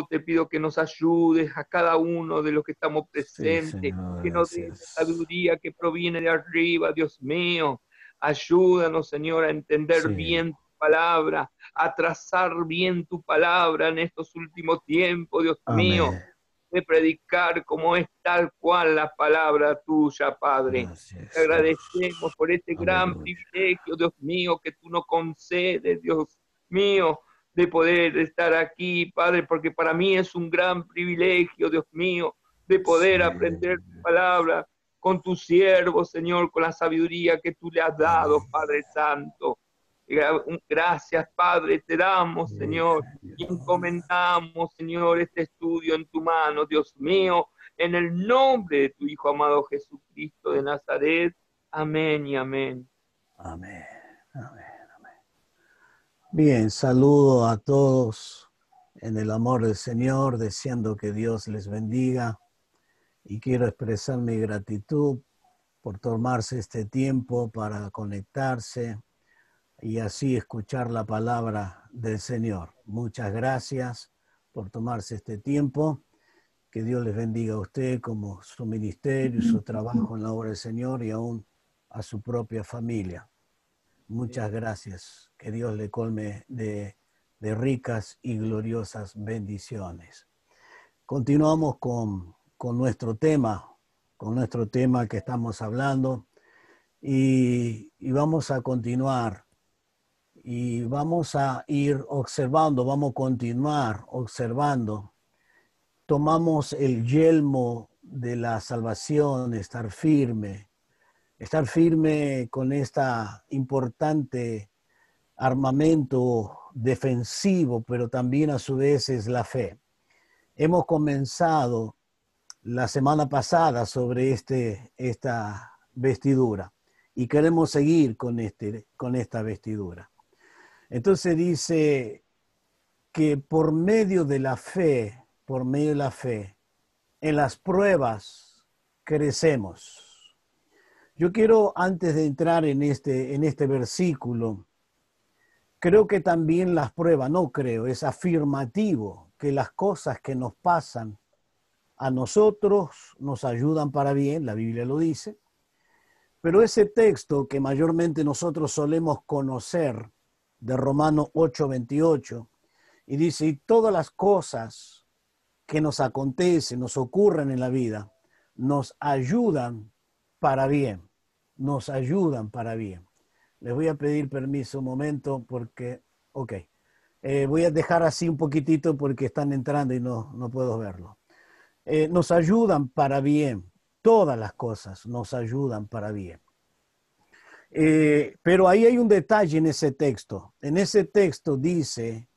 te pido que nos ayudes a cada uno de los que estamos Sí, presentes, Señor, que nos des gracias. sabiduría que proviene de arriba, Dios mío. Ayúdanos, Señor, a entender Sí, bien tu palabra, a trazar bien tu palabra en estos últimos tiempos, Dios mío, amén. de predicar como es tal cual la palabra tuya, Padre. Te Gracias, Dios. agradecemos por este gran Aleluya. privilegio, Dios mío, que tú nos concedes, Dios mío, de poder estar aquí, Padre, porque para mí es un gran privilegio, Dios mío, de Sí, poder aprender tu palabra con tu siervo, Señor, con la sabiduría que tú le has dado, amén. Padre Santo. Gracias, Padre, te damos, Sí, Señor, y Señor. encomendamos, Señor, este estudio en tu mano, Dios mío, en el nombre de tu Hijo amado Jesucristo de Nazaret. Amén y amén. Amén. Amén. Bien, saludo a todos en el amor del Señor, deseando que Dios les bendiga y quiero expresar mi gratitud por tomarse este tiempo para conectarse y así escuchar la palabra del Señor. Muchas gracias por tomarse este tiempo. Que Dios les bendiga a usted como su ministerio, su trabajo en la obra del Señor y aún a su propia familia. Muchas gracias. Que Dios le colme de ricas y gloriosas bendiciones. Continuamos con nuestro tema que estamos hablando y vamos a continuar y vamos a ir observando, vamos a continuar observando. Tomamos el yelmo de la salvación, estar firme con esta importante armamento defensivo, pero también a su vez es la fe. Hemos comenzado la semana pasada sobre esta vestidura y queremos seguir con esta vestidura. Entonces dice que por medio de la fe, en las pruebas crecemos. Yo quiero, antes de entrar en este versículo, creo que también las pruebas, no creo, es afirmativo que las cosas que nos pasan a nosotros nos ayudan para bien, la Biblia lo dice, pero ese texto que mayormente nosotros solemos conocer de Romanos 8:28, y dice, y todas las cosas que nos acontecen, nos ocurren en la vida, nos ayudan para bien, nos ayudan para bien. Les voy a pedir permiso un momento porque, ok, voy a dejar así un poquitito porque están entrando y no puedo verlo. Nos ayudan para bien, todas las cosas nos ayudan para bien. Pero ahí hay un detalle en ese texto. En ese texto dice,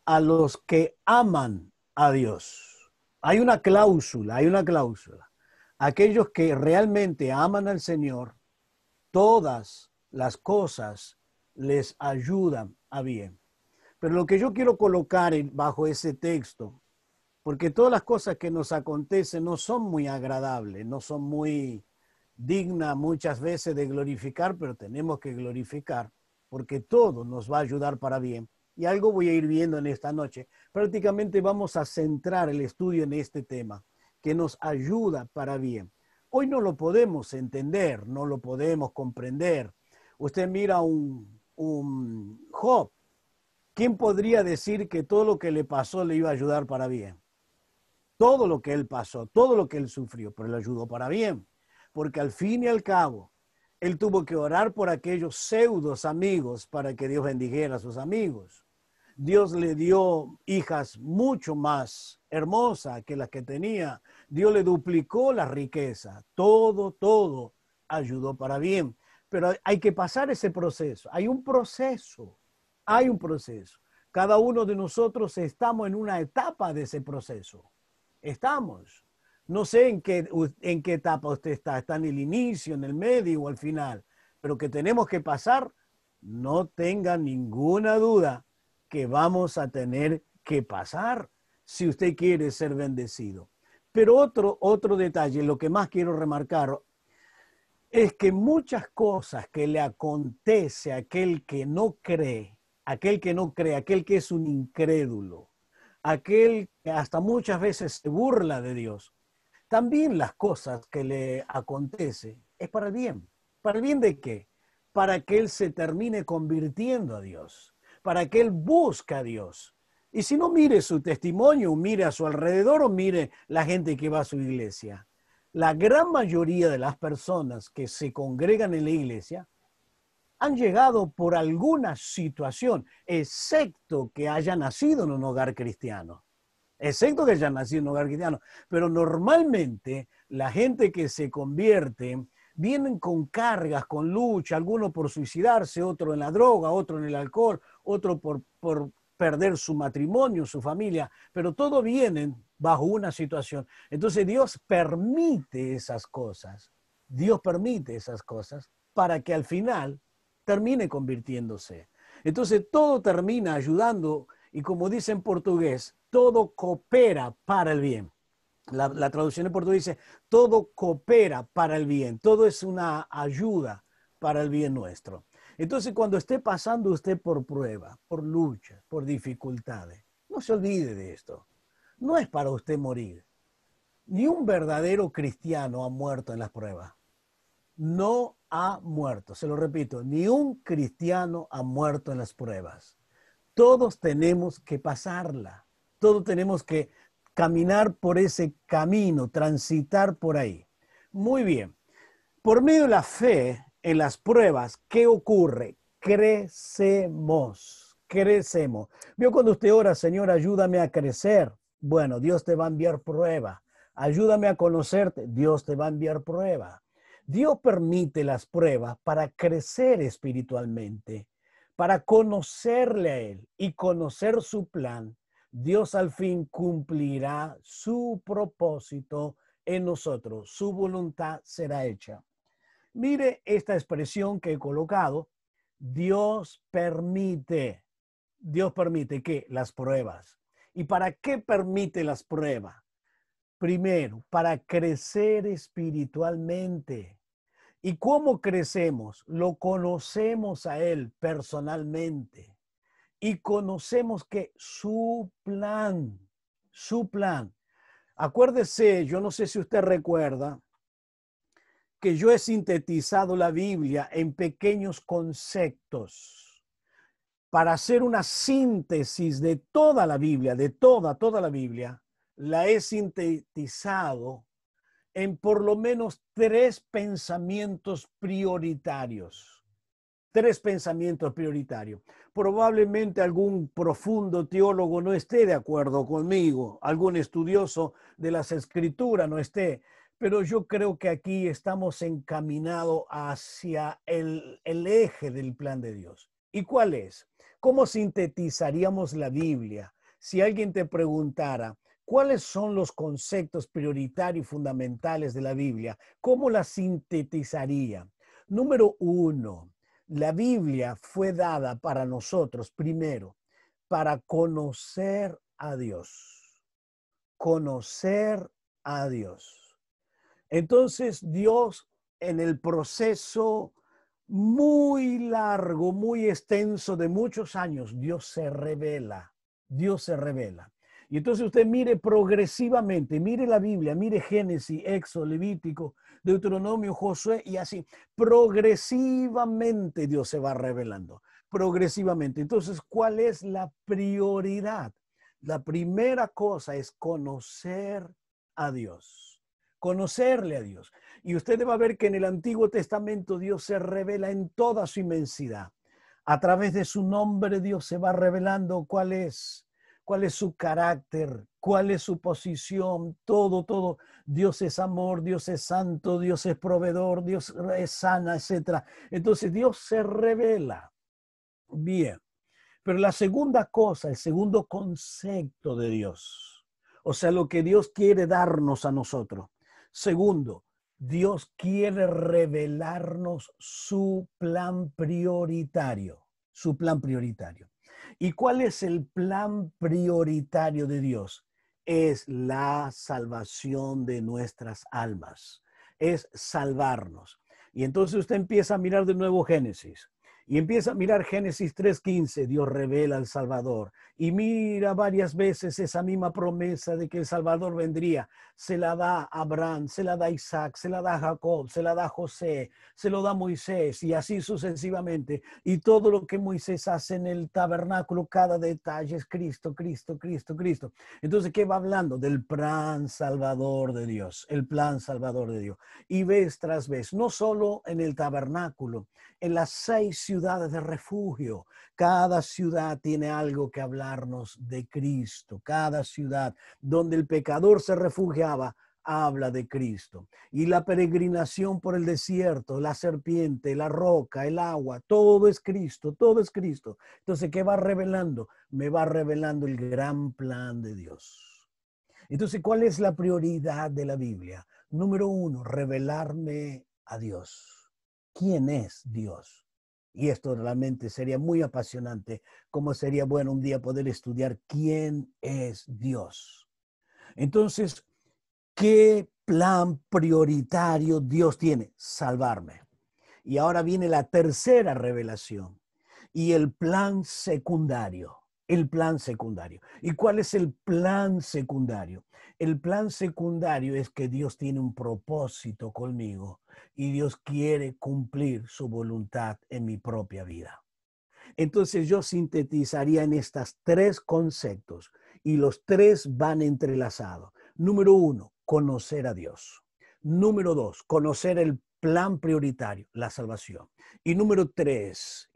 a los que aman a Dios. Hay una cláusula, hay una cláusula. Aquellos que realmente aman al Señor, todas las cosas les ayudan a bien. Pero lo que yo quiero colocar bajo ese texto, porque todas las cosas que nos acontecen no son muy agradables, no son muy dignas muchas veces de glorificar, pero tenemos que glorificar, porque todo nos va a ayudar para bien. Y algo voy a ir viendo en esta noche. Prácticamente vamos a centrar el estudio en este tema, que nos ayuda para bien. Hoy no lo podemos entender, no lo podemos comprender. Usted mira un Job. ¿Quién podría decir que todo lo que le pasó le iba a ayudar para bien? Todo lo que él pasó, todo lo que él sufrió, pero le ayudó para bien. Porque al fin y al cabo, él tuvo que orar por aquellos pseudos amigos para que Dios bendijera a sus amigos. Dios le dio hijas mucho más hermosas que las que tenía. Dios le duplicó la riqueza. Todo ayudó para bien. Pero hay que pasar ese proceso. Hay un proceso. Hay un proceso. Cada uno de nosotros estamos en una etapa de ese proceso. Estamos. No sé en qué etapa usted está. Está en el inicio, en el medio o al final. Pero que tenemos que pasar, no tenga ninguna duda que vamos a tener que pasar si usted quiere ser bendecido. Pero otro detalle, lo que más quiero remarcar, es que muchas cosas que le acontece a aquel que no cree, aquel que es un incrédulo, aquel que hasta muchas veces se burla de Dios, también las cosas que le acontece es para el bien. ¿Para el bien de qué? Para que él se termine convirtiendo a Dios, para que él busque a Dios. Y si no, mire su testimonio, mire a su alrededor o mire la gente que va a su iglesia. La gran mayoría de las personas que se congregan en la iglesia han llegado por alguna situación, excepto que hayan nacido en un hogar cristiano. Excepto que hayan nacido en un hogar cristiano. Pero normalmente la gente que se convierte vienen con cargas, con lucha, alguno por suicidarse, otro en la droga, otro en el alcohol, otro por perder su matrimonio, su familia, pero todos vienen bajo una situación. Entonces Dios permite esas cosas. Dios permite esas cosas para que al final termine convirtiéndose. Entonces todo termina ayudando y como dice en portugués, todo coopera para el bien. La traducción en portugués dice, todo coopera para el bien, todo es una ayuda para el bien nuestro. Entonces, cuando esté pasando usted por prueba, por lucha, por dificultades, no se olvide de esto. No es para usted morir. Ni un verdadero cristiano ha muerto en las pruebas. No ha muerto, se lo repito, ni un cristiano ha muerto en las pruebas. Todos tenemos que pasarla, todos tenemos que caminar por ese camino, transitar por ahí. Muy bien, por medio de la fe en las pruebas, ¿qué ocurre? Crecemos, crecemos. ¿Vio cuando usted ora, Señor, ayúdame a crecer? Bueno, Dios te va a enviar prueba. Ayúdame a conocerte, Dios te va a enviar prueba. Dios permite las pruebas para crecer espiritualmente, para conocerle a Él y conocer su plan. Dios al fin cumplirá su propósito en nosotros. Su voluntad será hecha. Mire esta expresión que he colocado. Dios permite que las pruebas. ¿Y para qué permite las pruebas? Primero, para crecer espiritualmente. ¿Y cómo crecemos? Lo conocemos a Él personalmente y conocemos que su plan. Acuérdese, yo no sé si usted recuerda que yo he sintetizado la Biblia en pequeños conceptos para hacer una síntesis de toda la Biblia, de toda la Biblia. La he sintetizado en por lo menos 3 pensamientos prioritarios. 3 pensamientos prioritarios. Probablemente algún profundo teólogo no esté de acuerdo conmigo, algún estudioso de las escrituras no esté, pero yo creo que aquí estamos encaminados hacia el eje del plan de Dios. ¿Y cuál es? ¿Cómo sintetizaríamos la Biblia? Si alguien te preguntara, ¿cuáles son los conceptos prioritarios y fundamentales de la Biblia? ¿Cómo la sintetizaría? Número 1, la Biblia fue dada para nosotros, primero, para conocer a Dios. Conocer a Dios. Entonces, Dios, en el proceso muy largo, muy extenso de muchos años, Dios se revela. Dios se revela. Y entonces usted mire progresivamente, mire la Biblia, mire Génesis, Éxodo, Levítico, Deuteronomio, Josué y así. Progresivamente Dios se va revelando. Progresivamente. Entonces, ¿cuál es la prioridad? La primera cosa es conocer a Dios. Conocerle a Dios. Y usted va a ver que en el Antiguo Testamento Dios se revela en toda su inmensidad. A través de su nombre Dios se va revelando cuál es su carácter, cuál es su posición, todo. Dios es amor, Dios es santo, Dios es proveedor, Dios es sana, etc. Entonces Dios se revela. Bien. Pero la segunda cosa, el segundo concepto de Dios, o sea, lo que Dios quiere darnos a nosotros. Segundo, Dios quiere revelarnos su plan prioritario, su plan prioritario. ¿Y cuál es el plan prioritario de Dios? Es la salvación de nuestras almas, es salvarnos. Y entonces usted empieza a mirar de nuevo Génesis Y empieza a mirar Génesis 3:15, Dios revela al Salvador. Y mira varias veces esa misma promesa de que el Salvador vendría. Se la da a Abraham, se la da a Isaac, se la da a Jacob, se la da a José, se lo da a Moisés y así sucesivamente. Y todo lo que Moisés hace en el tabernáculo, cada detalle es Cristo, Cristo, Cristo, Cristo. Entonces, ¿qué va hablando? Del plan salvador de Dios, el plan salvador de Dios. Y vez tras vez, no solo en el tabernáculo, en las 6 ciudades de refugio. Cada ciudad tiene algo que hablarnos de Cristo. Cada ciudad donde el pecador se refugiaba habla de Cristo. Y la peregrinación por el desierto, la serpiente, la roca, el agua, todo es Cristo, todo es Cristo. Entonces, ¿qué va revelando? Me va revelando el gran plan de Dios. Entonces, ¿cuál es la prioridad de la Biblia? Número 1, revelarme a Dios. ¿Quién es Dios? Y esto realmente sería muy apasionante, como sería bueno un día poder estudiar quién es Dios. Entonces, ¿qué plan prioritario Dios tiene? Salvarme. Y ahora viene la tercera revelación y el plan secundario. El plan secundario. ¿Y cuál es el plan secundario? El plan secundario es que Dios tiene un propósito conmigo y Dios quiere cumplir su voluntad en mi propia vida. Entonces yo sintetizaría en estas 3 conceptos y los 3 van entrelazados. Número 1, conocer a Dios. Número 2, conocer el plan prioritario, la salvación. Y número 3,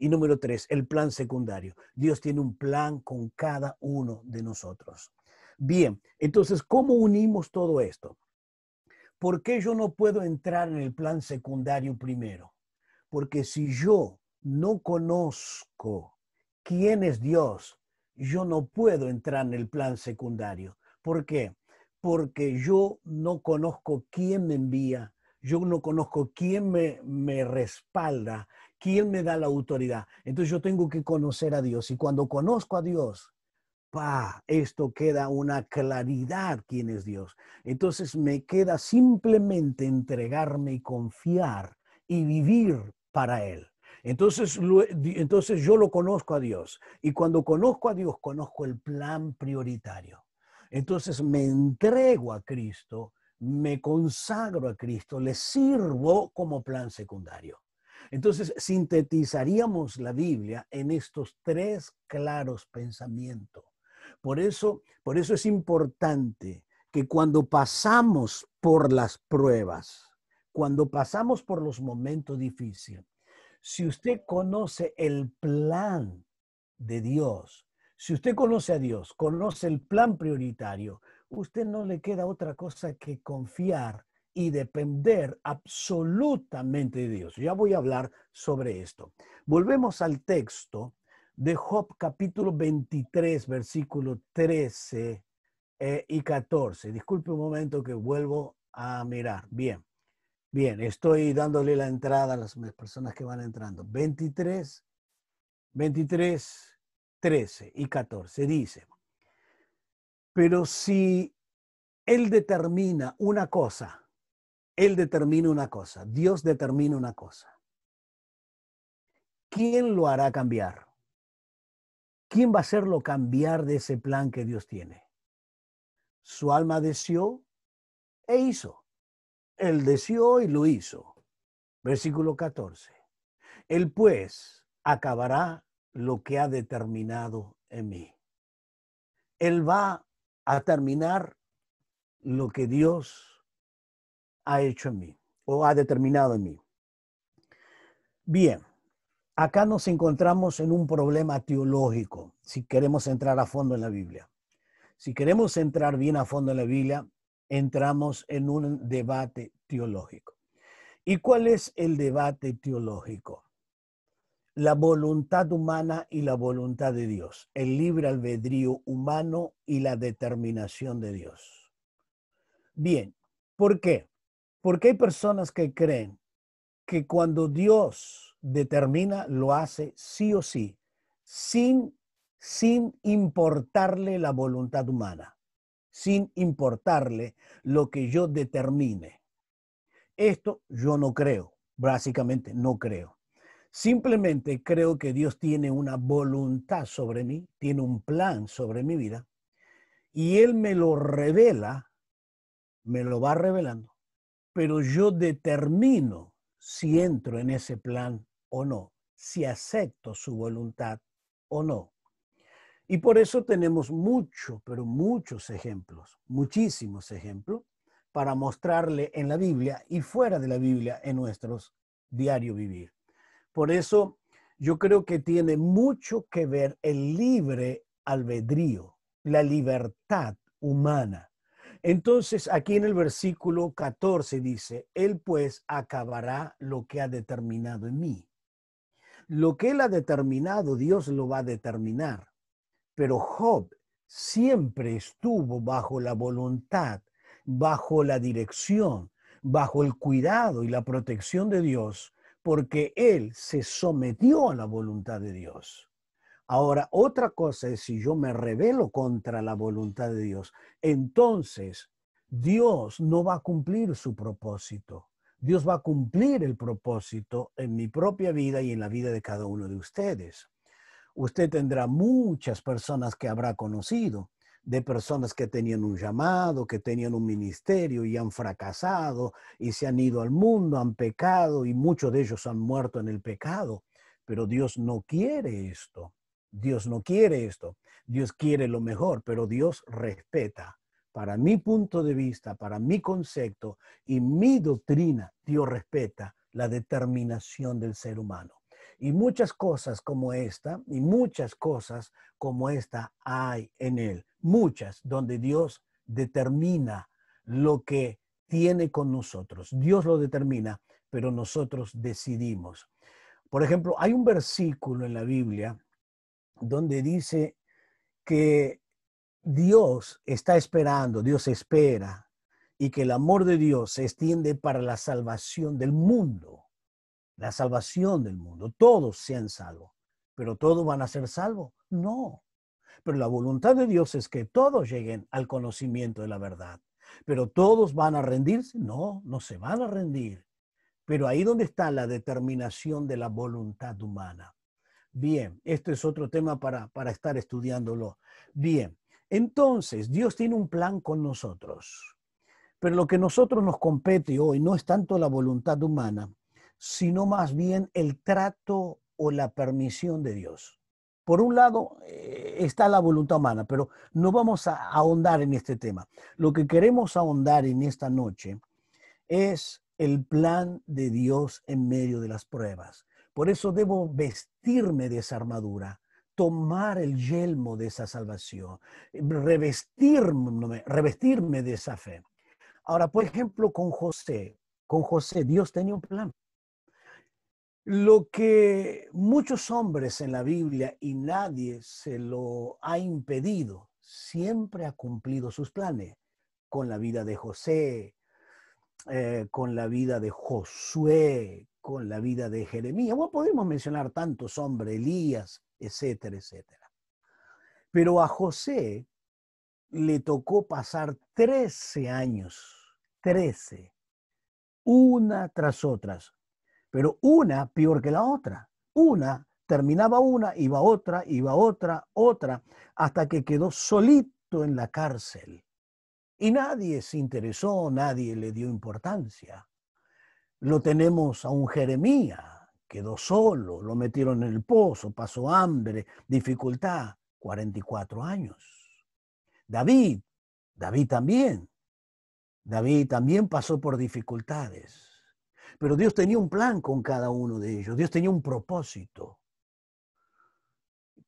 el plan secundario. Dios tiene un plan con cada uno de nosotros. Bien, entonces, ¿cómo unimos todo esto? ¿Por qué yo no puedo entrar en el plan secundario primero? Porque si yo no conozco quién es Dios, yo no puedo entrar en el plan secundario. ¿Por qué? Porque yo no conozco quién me envía, yo no conozco quién me respalda, quién me da la autoridad. Entonces yo tengo que conocer a Dios. Y cuando conozco a Dios, esto queda una claridad quién es Dios. Entonces me queda simplemente entregarme y confiar y vivir para Él. Entonces yo lo conozco a Dios y cuando conozco a Dios conozco el plan prioritario. Entonces me entrego a Cristo, me consagro a Cristo, le sirvo como plan secundario. Entonces sintetizaríamos la Biblia en estos 3 claros pensamientos. Por eso es importante que cuando pasamos por las pruebas, cuando pasamos por los momentos difíciles, si usted conoce el plan de Dios, si usted conoce a Dios, conoce el plan prioritario, usted no le queda otra cosa que confiar y depender absolutamente de Dios. Ya voy a hablar sobre esto. Volvemos al texto de Job capítulo 23, versículo 13 y 14. Disculpe un momento que vuelvo a mirar. Bien, estoy dándole la entrada a las personas que van entrando. 23, 13 y 14 dice, pero si Él determina una cosa, Dios determina una cosa, ¿quién lo hará cambiar? ¿Quién va a hacerlo cambiar de ese plan que Dios tiene? Su alma deseó e hizo. Él deseó y lo hizo. Versículo 14. Él pues acabará lo que ha determinado en mí. Él va a terminar lo que Dios ha hecho en mí o ha determinado en mí. Bien, acá nos encontramos en un problema teológico, si queremos entrar a fondo en la Biblia. Si queremos entrar bien a fondo en la Biblia, entramos en un debate teológico. ¿Y cuál es el debate teológico? La voluntad humana y la voluntad de Dios, el libre albedrío humano y la determinación de Dios. Bien, ¿por qué? Porque hay personas que creen que cuando Dios determina, lo hace sí o sí, sin importarle la voluntad humana, sin importarle lo que yo determine. Esto yo no creo, básicamente no creo. Simplemente creo que Dios tiene una voluntad sobre mí, tiene un plan sobre mi vida y Él me lo revela, me lo va revelando, pero yo determino si entro en ese plan o no, si acepto su voluntad o no. Y por eso tenemos pero muchos ejemplos, muchísimos ejemplos, para mostrarle en la Biblia y fuera de la Biblia en nuestros diario vivir. Por eso yo creo que tiene mucho que ver el libre albedrío, la libertad humana. Entonces, aquí en el versículo 14 dice, Él pues acabará lo que ha determinado en mí. Lo que Él ha determinado, Dios lo va a determinar. Pero Job siempre estuvo bajo la voluntad, bajo la dirección, bajo el cuidado y la protección de Dios, porque él se sometió a la voluntad de Dios. Ahora, otra cosa es si yo me rebelo contra la voluntad de Dios, entonces Dios no va a cumplir su propósito. Dios va a cumplir el propósito en mi propia vida y en la vida de cada uno de ustedes. Usted tendrá muchas personas que habrá conocido, de personas que tenían un llamado, que tenían un ministerio y han fracasado y se han ido al mundo, han pecado y muchos de ellos han muerto en el pecado. Pero Dios no quiere esto. Dios no quiere esto. Dios quiere lo mejor, pero Dios respeta. Para mi punto de vista, para mi concepto y mi doctrina, Dios respeta la determinación del ser humano. Y muchas cosas como esta, hay en él. Muchas donde Dios determina lo que tiene con nosotros. Dios lo determina, pero nosotros decidimos. Por ejemplo, hay un versículo en la Biblia donde dice que Dios está esperando, Dios espera, y que el amor de Dios se extiende para la salvación del mundo. La salvación del mundo. Todos sean salvos. ¿Pero todos van a ser salvos? No. Pero la voluntad de Dios es que todos lleguen al conocimiento de la verdad. ¿Pero todos van a rendirse? No, no se van a rendir. Pero ahí donde está la determinación de la voluntad humana. Bien, esto es otro tema para estar estudiándolo. Bien, entonces Dios tiene un plan con nosotros. Pero lo que a nosotros nos compete hoy no es tanto la voluntad humana, sino más bien el trato o la permisión de Dios. Por un lado está la voluntad humana, pero no vamos a ahondar en este tema. Lo que queremos ahondar en esta noche es el plan de Dios en medio de las pruebas. Por eso debo vestirme de esa armadura, tomar el yelmo de esa salvación, revestirme de esa fe. Ahora, por ejemplo, con José Dios tenía un plan. Lo que muchos hombres en la Biblia y nadie se lo ha impedido, siempre ha cumplido sus planes. Con la vida de José, con la vida de Josué, con la vida de Jeremías. Bueno, podemos mencionar tantos hombres, Elías, etcétera, etcétera. Pero a José le tocó pasar 13 años, 13, una tras otras, pero una peor que la otra. Una terminaba una, iba otra, otra, hasta que quedó solito en la cárcel. Y nadie se interesó, nadie le dio importancia. Lo tenemos a un Jeremías, quedó solo, lo metieron en el pozo, pasó hambre, dificultad, 44 años. David también. David también pasó por dificultades. Pero Dios tenía un plan con cada uno de ellos. Dios tenía un propósito.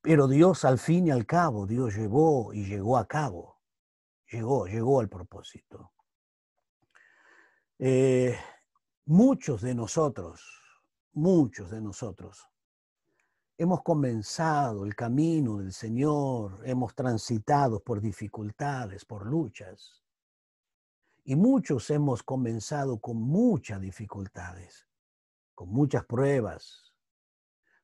Pero Dios al fin y al cabo, Dios llegó y llegó a cabo. Llegó al propósito. Muchos de nosotros, hemos comenzado el camino del Señor, hemos transitado por dificultades, por luchas. Y muchos hemos comenzado con muchas dificultades, con muchas pruebas,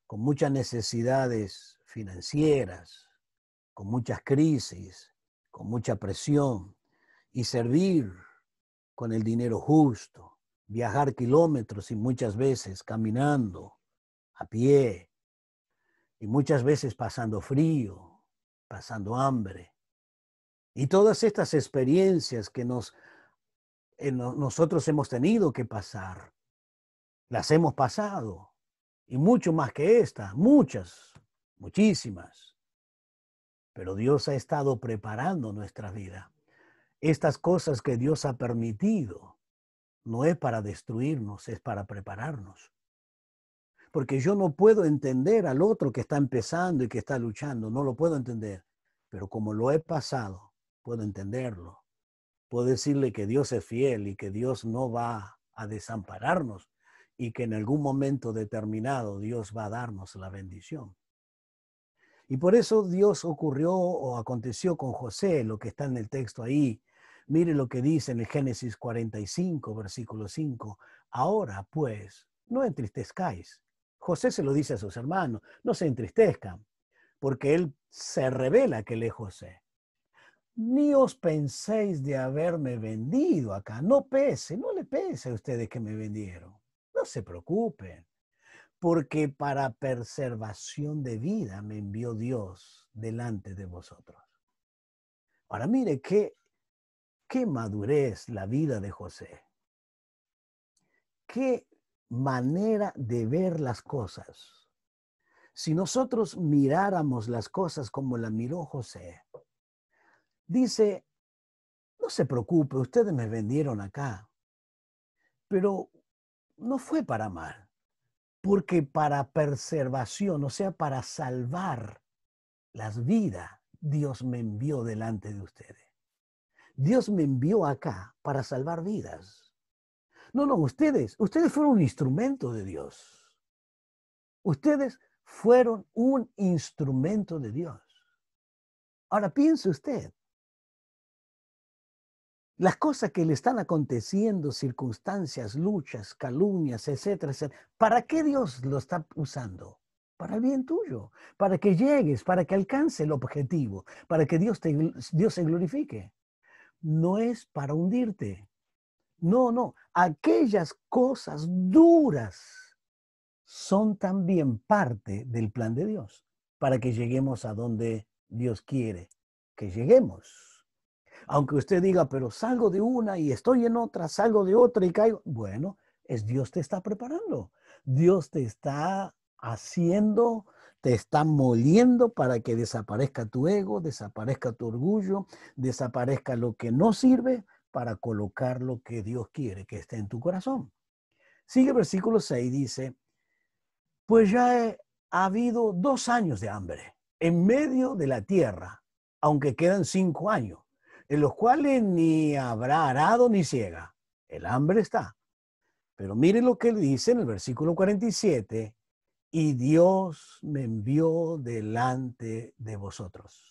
con muchas necesidades financieras, con muchas crisis, con mucha presión, y servir con el dinero justo, viajar kilómetros y muchas veces caminando, a pie, y muchas veces pasando frío, pasando hambre. Y todas estas experiencias que nosotros hemos tenido que pasar, las hemos pasado. Y mucho más que esta, muchas, muchísimas. Pero Dios ha estado preparando nuestra vida. Estas cosas que Dios ha permitido no es para destruirnos, es para prepararnos. Porque yo no puedo entender al otro que está empezando y que está luchando, no lo puedo entender. Pero como lo he pasado, puedo entenderlo. Puedo decirle que Dios es fiel y que Dios no va a desampararnos y que en algún momento determinado Dios va a darnos la bendición. Y por eso Dios ocurrió o aconteció con José, lo que está en el texto ahí. Mire lo que dice en el Génesis 45, versículo 5. Ahora, pues, no entristezcáis. José se lo dice a sus hermanos, no se entristezcan, porque él se revela que él es José. Ni os penséis de haberme vendido acá. No le pese a ustedes que me vendieron. No se preocupen, porque para preservación de vida me envió Dios delante de vosotros. Ahora mire qué madurez la vida de José. Qué manera de ver las cosas. Si nosotros miráramos las cosas como la miró José, dice, no se preocupe, ustedes me vendieron acá, pero no fue para mal, porque para preservación, o sea, para salvar las vidas, Dios me envió delante de ustedes. Dios me envió acá para salvar vidas. No, ustedes fueron un instrumento de Dios. Ustedes fueron un instrumento de Dios. Ahora piense usted, las cosas que le están aconteciendo, circunstancias, luchas, calumnias, etcétera, etcétera, ¿para qué Dios lo está usando? Para el bien tuyo, para que llegues, para que alcance el objetivo, para que Dios se glorifique. No es para hundirte. No. Aquellas cosas duras son también parte del plan de Dios, para que lleguemos a donde Dios quiere que lleguemos. Aunque usted diga, pero salgo de una y estoy en otra, salgo de otra y caigo. Bueno, es Dios te está preparando. Dios te está haciendo, te está moliendo para que desaparezca tu ego, desaparezca tu orgullo, desaparezca lo que no sirve para colocar lo que Dios quiere que esté en tu corazón. Sigue el versículo 6, dice, pues ya ha habido 2 años de hambre en medio de la tierra, aunque quedan 5 años, en los cuales ni habrá arado ni siega. El hambre está. Pero mire lo que él dice en el versículo 47, y Dios me envió delante de vosotros.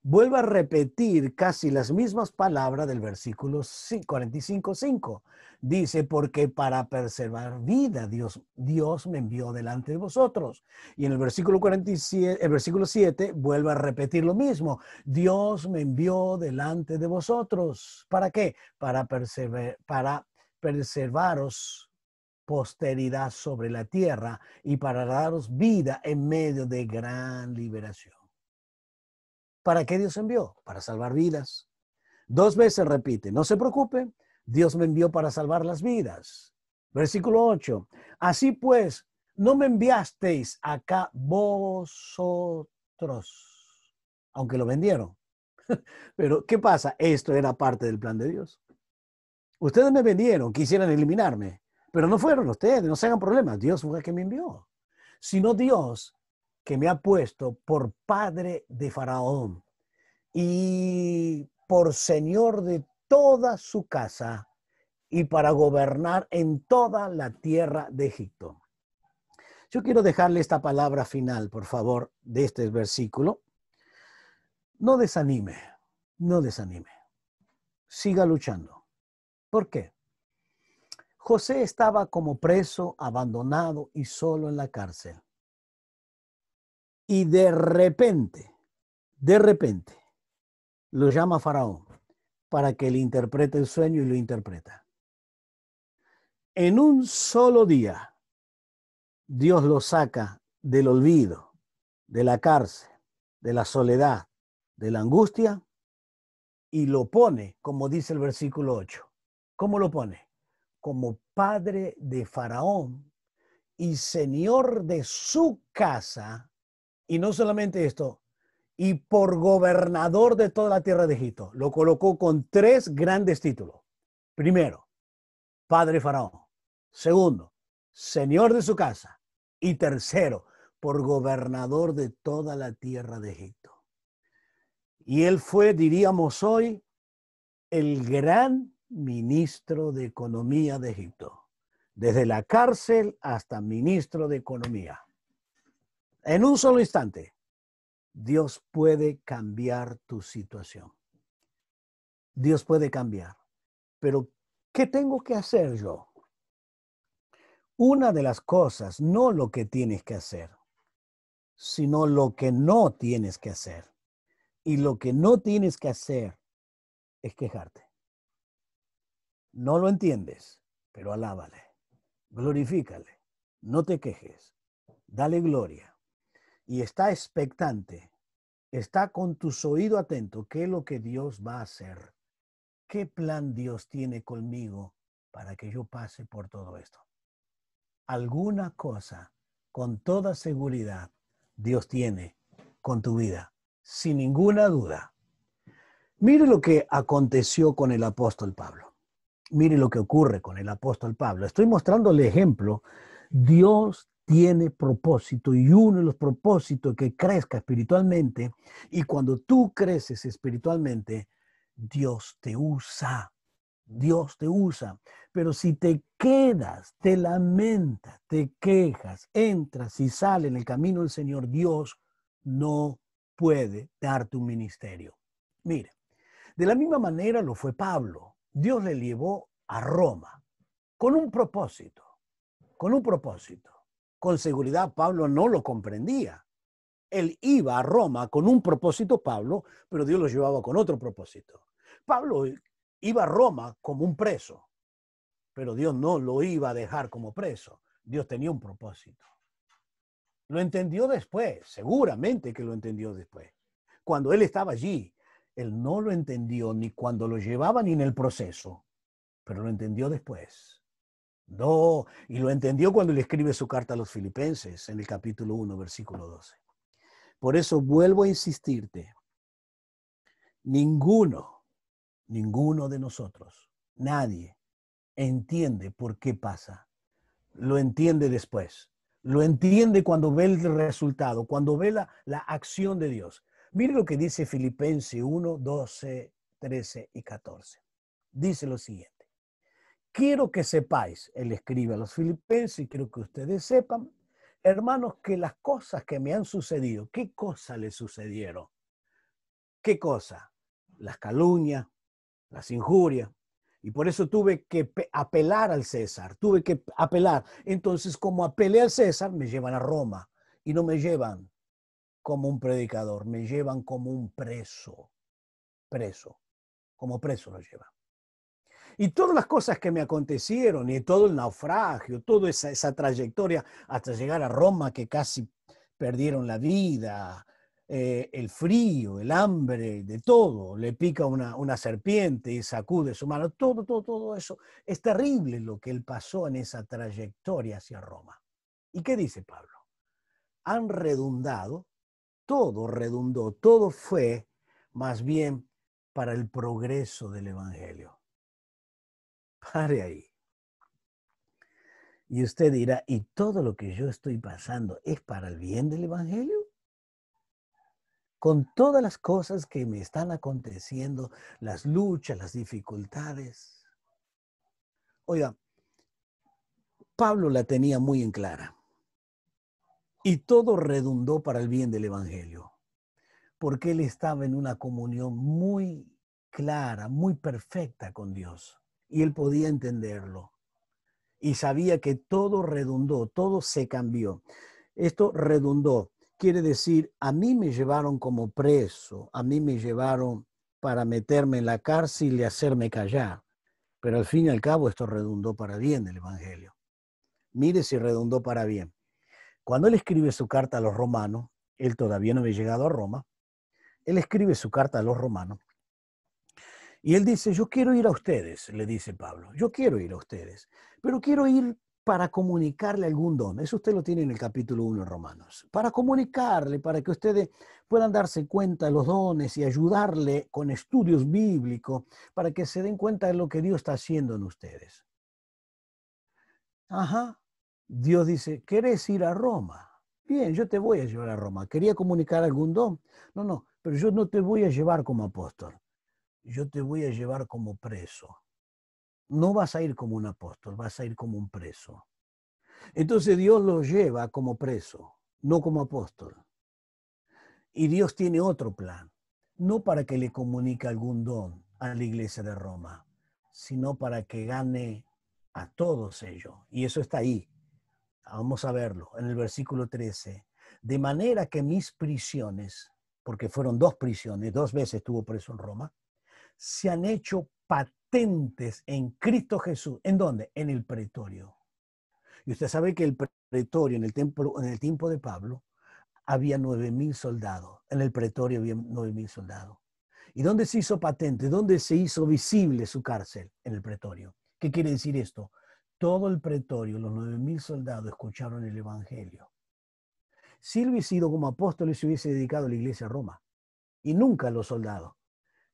Vuelve a repetir casi las mismas palabras del versículo 45:5. Dice, porque para preservar vida, Dios me envió delante de vosotros. Y en el versículo 47, el versículo 7, vuelve a repetir lo mismo. Dios me envió delante de vosotros. ¿Para qué? Para preservaros posteridad sobre la tierra y para daros vida en medio de gran liberación. ¿Para qué Dios envió? Para salvar vidas. 2 veces repite, no se preocupe, Dios me envió para salvar las vidas. Versículo 8, así pues, no me enviasteis acá vosotros, aunque lo vendieron. Pero, ¿qué pasa? Esto era parte del plan de Dios. Ustedes me vendieron, quisieran eliminarme, pero no fueron ustedes, no se hagan problemas, Dios fue el que me envió. Sino Dios que me ha puesto por padre de Faraón y por señor de toda su casa y para gobernar en toda la tierra de Egipto. Yo quiero dejarle esta palabra final, por favor, de este versículo. No desanime, no desanime. Siga luchando. ¿Por qué? José estaba como preso, abandonado y solo en la cárcel. Y de repente, lo llama Faraón para que le interprete el sueño y lo interpreta. En un solo día, Dios lo saca del olvido, de la cárcel, de la soledad, de la angustia, y lo pone, como dice el versículo 8. ¿Cómo lo pone? Como padre de Faraón y señor de su casa, y no solamente esto, y por gobernador de toda la tierra de Egipto. Lo colocó con 3 grandes títulos. Primero, padre Faraón. Segundo, señor de su casa. Y tercero, por gobernador de toda la tierra de Egipto. Y él fue, diríamos hoy, el gran ministro de Economía de Egipto. Desde la cárcel hasta ministro de Economía. En un solo instante, Dios puede cambiar tu situación. Dios puede cambiar. Pero, ¿qué tengo que hacer yo? Una de las cosas, no lo que tienes que hacer, sino lo que no tienes que hacer. Y lo que no tienes que hacer es quejarte. No lo entiendes, pero alábale, glorifícale, no te quejes, dale gloria. Y está expectante, está con tus oídos atentos, ¿qué es lo que Dios va a hacer? ¿Qué plan Dios tiene conmigo para que yo pase por todo esto? Alguna cosa, con toda seguridad, Dios tiene con tu vida, sin ninguna duda. Mire lo que aconteció con el apóstol Pablo. Mire lo que ocurre con el apóstol Pablo. Estoy mostrando el ejemplo. Dios tiene propósito y uno de los propósitos es que crezca espiritualmente, y cuando tú creces espiritualmente, Dios te usa. Dios te usa. Pero si te quedas, te lamentas, te quejas, entras y sales en el camino del Señor, Dios no puede darte un ministerio. Mire, de la misma manera lo fue Pablo. Dios le llevó a Roma con un propósito, con un propósito. Con seguridad Pablo no lo comprendía. Él iba a Roma con un propósito, Pablo, pero Dios lo llevaba con otro propósito. Pablo iba a Roma como un preso, pero Dios no lo iba a dejar como preso. Dios tenía un propósito. Lo entendió después, seguramente que lo entendió después. Cuando él estaba allí, él no lo entendió ni cuando lo llevaba ni en el proceso, pero lo entendió después. No, y lo entendió cuando le escribe su carta a los Filipenses en el capítulo 1, versículo 12. Por eso vuelvo a insistirte, ninguno de nosotros, nadie entiende por qué pasa. Lo entiende después. Lo entiende cuando ve el resultado, cuando ve la acción de Dios. Mire lo que dice Filipenses 1, 12, 13 y 14. Dice lo siguiente. Quiero que sepáis, él escribe a los Filipenses, y quiero que ustedes sepan, hermanos, que las cosas que me han sucedido, ¿qué cosas les sucedieron? ¿Qué cosa? Las calumnias, las injurias. Y por eso tuve que apelar al César, tuve que apelar. Entonces, como apelé al César, me llevan a Roma. Y no me llevan como un predicador, me llevan como un preso. Como preso lo llevan. Y todas las cosas que me acontecieron, y todo el naufragio, toda esa trayectoria hasta llegar a Roma, que casi perdieron la vida, el frío, el hambre, de todo, le pica una serpiente y sacude su mano, todo eso. Es terrible lo que él pasó en esa trayectoria hacia Roma. ¿Y qué dice Pablo? Han redundado, todo redundó, todo fue más bien para el progreso del Evangelio. Pare ahí. Y usted dirá, ¿y todo lo que yo estoy pasando es para el bien del Evangelio? Con todas las cosas que me están aconteciendo, las luchas, las dificultades. Oiga, Pablo la tenía muy en clara. Y todo redundó para el bien del Evangelio. Porque él estaba en una comunión muy clara, muy perfecta con Dios. Y él podía entenderlo. Y sabía que todo redundó, todo se cambió. Esto redundó. Quiere decir, a mí me llevaron como preso, a mí me llevaron para meterme en la cárcel y hacerme callar. Pero al fin y al cabo esto redundó para bien del Evangelio. Mire si redundó para bien. Cuando él escribe su carta a los romanos, él todavía no había llegado a Roma, él escribe su carta a los romanos y él dice, yo quiero ir a ustedes, le dice Pablo, yo quiero ir a ustedes, pero quiero ir para comunicarle algún don. Eso usted lo tiene en el capítulo 1 de Romanos. Para comunicarle, para que ustedes puedan darse cuenta de los dones y ayudarle con estudios bíblicos, para que se den cuenta de lo que Dios está haciendo en ustedes. Ajá. Dios dice, ¿querés ir a Roma? Bien, yo te voy a llevar a Roma. ¿Quería comunicar algún don? No, pero yo no te voy a llevar como apóstol. Yo te voy a llevar como preso. No vas a ir como un apóstol, vas a ir como un preso. Entonces Dios lo lleva como preso, no como apóstol. Y Dios tiene otro plan, no para que le comunique algún don a la iglesia de Roma, sino para que gane a todos ellos. Y eso está ahí. Vamos a verlo en el versículo 13. De manera que mis prisiones, porque fueron 2 prisiones, 2 veces estuvo preso en Roma, se han hecho patentes en Cristo Jesús. ¿En dónde? En el pretorio. Y usted sabe que el pretorio en el tiempo de Pablo había 9.000 soldados. En el pretorio había 9.000 soldados. ¿Y dónde se hizo patente? ¿Dónde se hizo visible su cárcel? En el pretorio. ¿Qué quiere decir esto? Todo el pretorio, los 9.000 soldados escucharon el evangelio. Si él hubiese sido como apóstol, se hubiese dedicado a la iglesia a Roma. Y nunca a los soldados.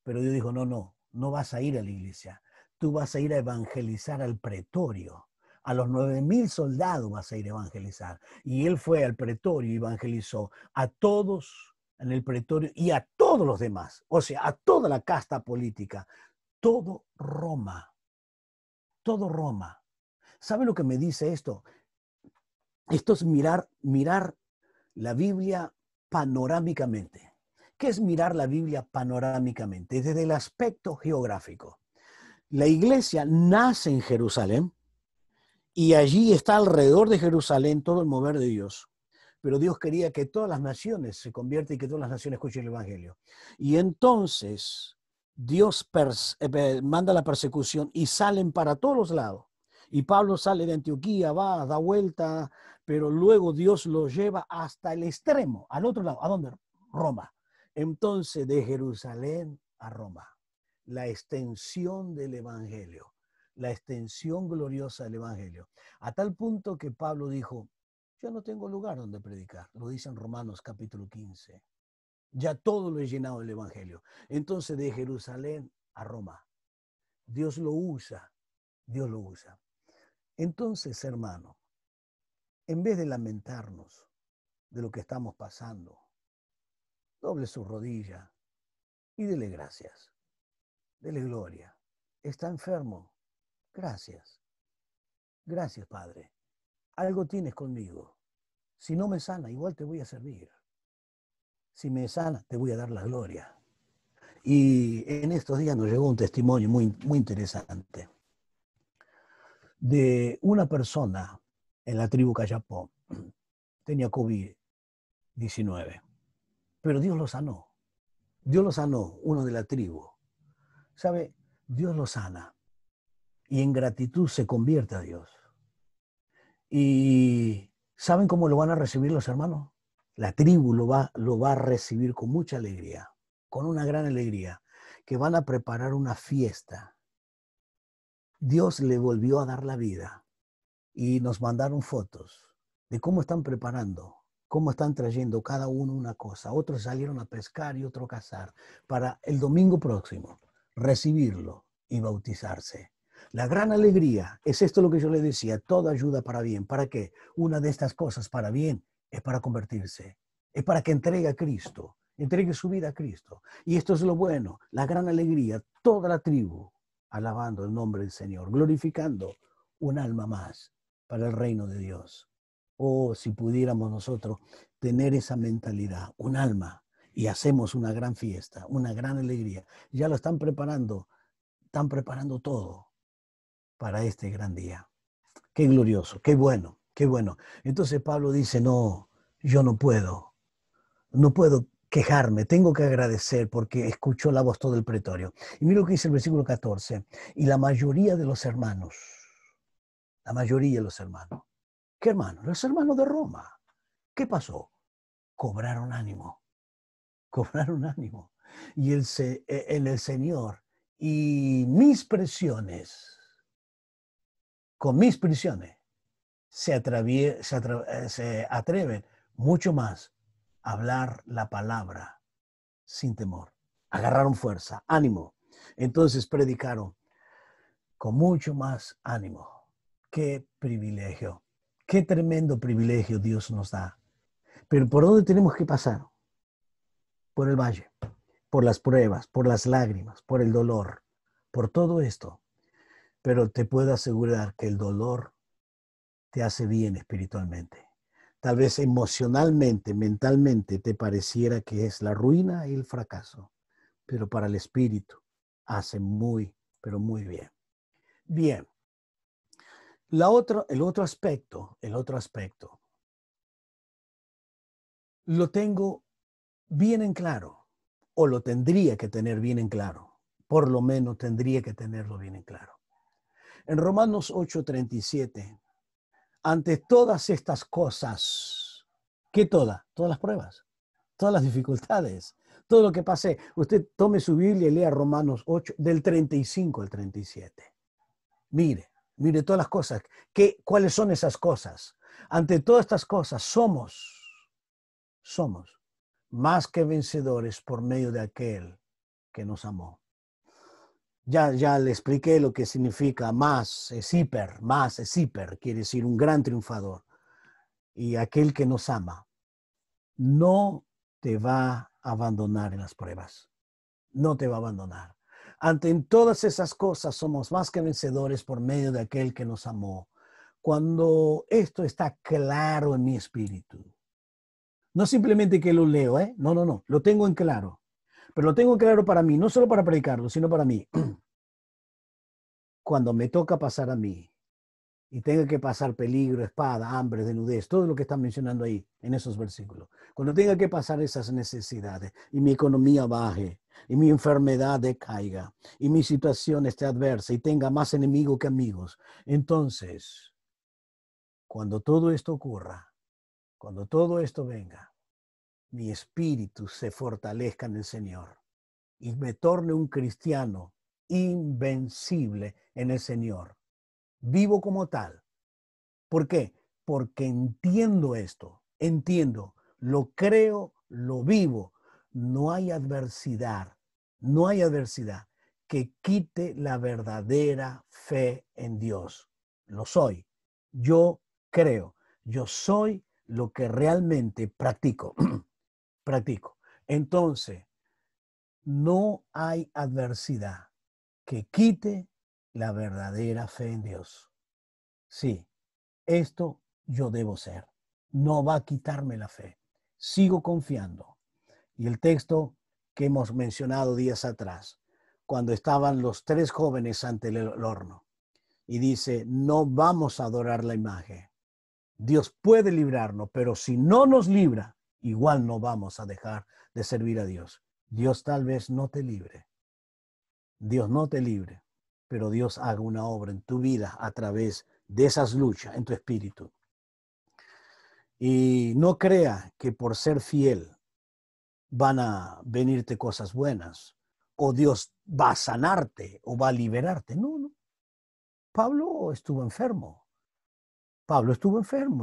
Pero Dios dijo, no vas a ir a la iglesia. Tú vas a ir a evangelizar al pretorio. A los 9.000 soldados vas a ir a evangelizar. Y él fue al pretorio y evangelizó a todos en el pretorio y a todos los demás. O sea, a toda la casta política. Todo Roma. Todo Roma. ¿Sabe lo que me dice esto? Esto es mirar la Biblia panorámicamente. ¿Qué es mirar la Biblia panorámicamente? Desde el aspecto geográfico. La iglesia nace en Jerusalén y allí está alrededor de Jerusalén todo el mover de Dios. Pero Dios quería que todas las naciones se conviertan y que todas las naciones escuchen el evangelio. Y entonces Dios manda la persecución y salen para todos los lados. Y Pablo sale de Antioquía, va, da vuelta, pero luego Dios lo lleva hasta el extremo, al otro lado. ¿A dónde? Roma. Entonces, de Jerusalén a Roma, la extensión del evangelio, la extensión gloriosa del evangelio, a tal punto que Pablo dijo, yo no tengo lugar donde predicar, lo dice en Romanos capítulo 15, ya todo lo he llenado del evangelio. Entonces, de Jerusalén a Roma, Dios lo usa, Dios lo usa. Entonces, hermano, en vez de lamentarnos de lo que estamos pasando, doble su rodilla y dele gracias, dele gloria. Está enfermo, gracias. Gracias, Padre. Algo tienes conmigo. Si no me sana, igual te voy a servir. Si me sana, te voy a dar la gloria. Y en estos días nos llegó un testimonio muy, muy interesante de una persona en la tribu Cayapó. Tenía COVID-19, pero Dios lo sanó. Dios lo sanó, uno de la tribu. ¿Sabe? Dios lo sana y en gratitud se convierte a Dios. ¿Y saben cómo lo van a recibir los hermanos? La tribu lo va a recibir con mucha alegría, con una gran alegría, que van a preparar una fiesta. Dios le volvió a dar la vida y nos mandaron fotos de cómo están preparando, cómo están trayendo cada uno una cosa. Otros salieron a pescar y otros a cazar para el domingo próximo recibirlo y bautizarse. La gran alegría es esto lo que yo le decía, toda ayuda para bien. ¿Para qué? Una de estas cosas para bien es para convertirse, es para que entregue a Cristo, entregue su vida a Cristo. Y esto es lo bueno, la gran alegría, toda la tribu alabando el nombre del Señor, glorificando un alma más para el reino de Dios. Oh, si pudiéramos nosotros tener esa mentalidad, un alma, y hacemos una gran fiesta, una gran alegría. Ya lo están preparando todo para este gran día. Qué glorioso, qué bueno, qué bueno. Entonces Pablo dice, no, yo no puedo quejarme, tengo que agradecer porque escuchó la voz todo el pretorio. Y mira lo que dice el versículo 14, y la mayoría de los hermanos, ¿qué hermanos? Los hermanos de Roma. ¿Qué pasó? Cobraron ánimo, cobraron ánimo. Y en el Señor, y mis prisiones, con mis prisiones, se atreven mucho más a hablar la palabra sin temor. Agarraron fuerza, ánimo. Entonces predicaron con mucho más ánimo. Qué privilegio, qué tremendo privilegio Dios nos da. Pero ¿por dónde tenemos que pasar? Por el valle, por las pruebas, por las lágrimas, por el dolor, por todo esto. Pero te puedo asegurar que el dolor te hace bien espiritualmente. Tal vez emocionalmente, mentalmente, te pareciera que es la ruina y el fracaso, pero para el espíritu hace muy, pero muy bien. Bien, el otro aspecto, lo tengo bien en claro, o lo tendría que tener bien en claro, por lo menos tendría que tenerlo bien en claro. En Romanos 8:37, ante todas estas cosas, ¿qué todas? Todas las pruebas, todas las dificultades, todo lo que pasé. Usted tome su Biblia y lea Romanos 8, del 35 al 37. Mire todas las cosas. ¿Cuáles son esas cosas? Ante todas estas cosas somos más que vencedores por medio de aquel que nos amó. Ya le expliqué lo que significa más es hiper, quiere decir un gran triunfador. Y aquel que nos ama no te va a abandonar en las pruebas, no te va a abandonar. Ante todas esas cosas somos más que vencedores por medio de aquel que nos amó. Cuando esto está claro en mi espíritu, no simplemente que lo leo, no, lo tengo en claro. Pero lo tengo en claro para mí, no solo para predicarlo, sino para mí. Cuando me toca pasar a mí y tenga que pasar peligro, espada, hambre, desnudez, todo lo que están mencionando ahí en esos versículos. Cuando tenga que pasar esas necesidades y mi economía baje y mi enfermedad decaiga y mi situación esté adversa y tenga más enemigos que amigos, entonces, cuando todo esto ocurra, cuando todo esto venga, mi espíritu se fortalezca en el Señor y me torne un cristiano invencible en el Señor. Vivo como tal. ¿Por qué? Porque entiendo esto, lo creo, lo vivo. No hay adversidad que quite la verdadera fe en Dios. Lo soy. Yo creo. Yo soy lo que realmente practico. Practico. Entonces, no hay adversidad que quite la verdadera fe en Dios. Sí, esto yo debo ser. No va a quitarme la fe. Sigo confiando. Y el texto que hemos mencionado días atrás, cuando estaban los 3 jóvenes ante el horno, y dice, no vamos a adorar la imagen. Dios puede librarnos, pero si no nos libra, igual no vamos a dejar de servir a Dios. Dios tal vez no te libre. Dios no te libre, pero Dios haga una obra en tu vida a través de esas luchas en tu espíritu. Y no crea que por ser fiel van a venirte cosas buenas o Dios va a sanarte o va a liberarte. No. Pablo estuvo enfermo.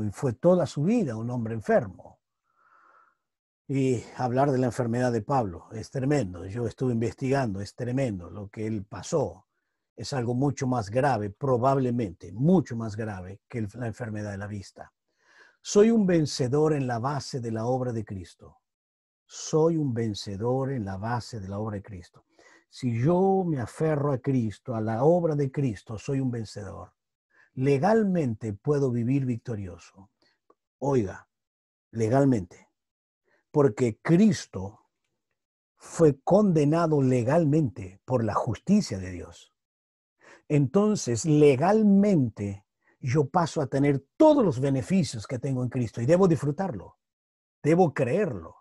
Y fue toda su vida un hombre enfermo. Y hablar de la enfermedad de Pablo es tremendo. Yo estuve investigando, es tremendo lo que él pasó. Es algo mucho más grave, probablemente mucho más grave que la enfermedad de la vista. Soy un vencedor en la base de la obra de Cristo. Soy un vencedor en la base de la obra de Cristo. Si yo me aferro a Cristo, a la obra de Cristo, soy un vencedor. Legalmente puedo vivir victorioso. Oiga, legalmente. Porque Cristo fue condenado legalmente por la justicia de Dios. Entonces, legalmente, yo paso a tener todos los beneficios que tengo en Cristo y debo disfrutarlo, debo creerlo.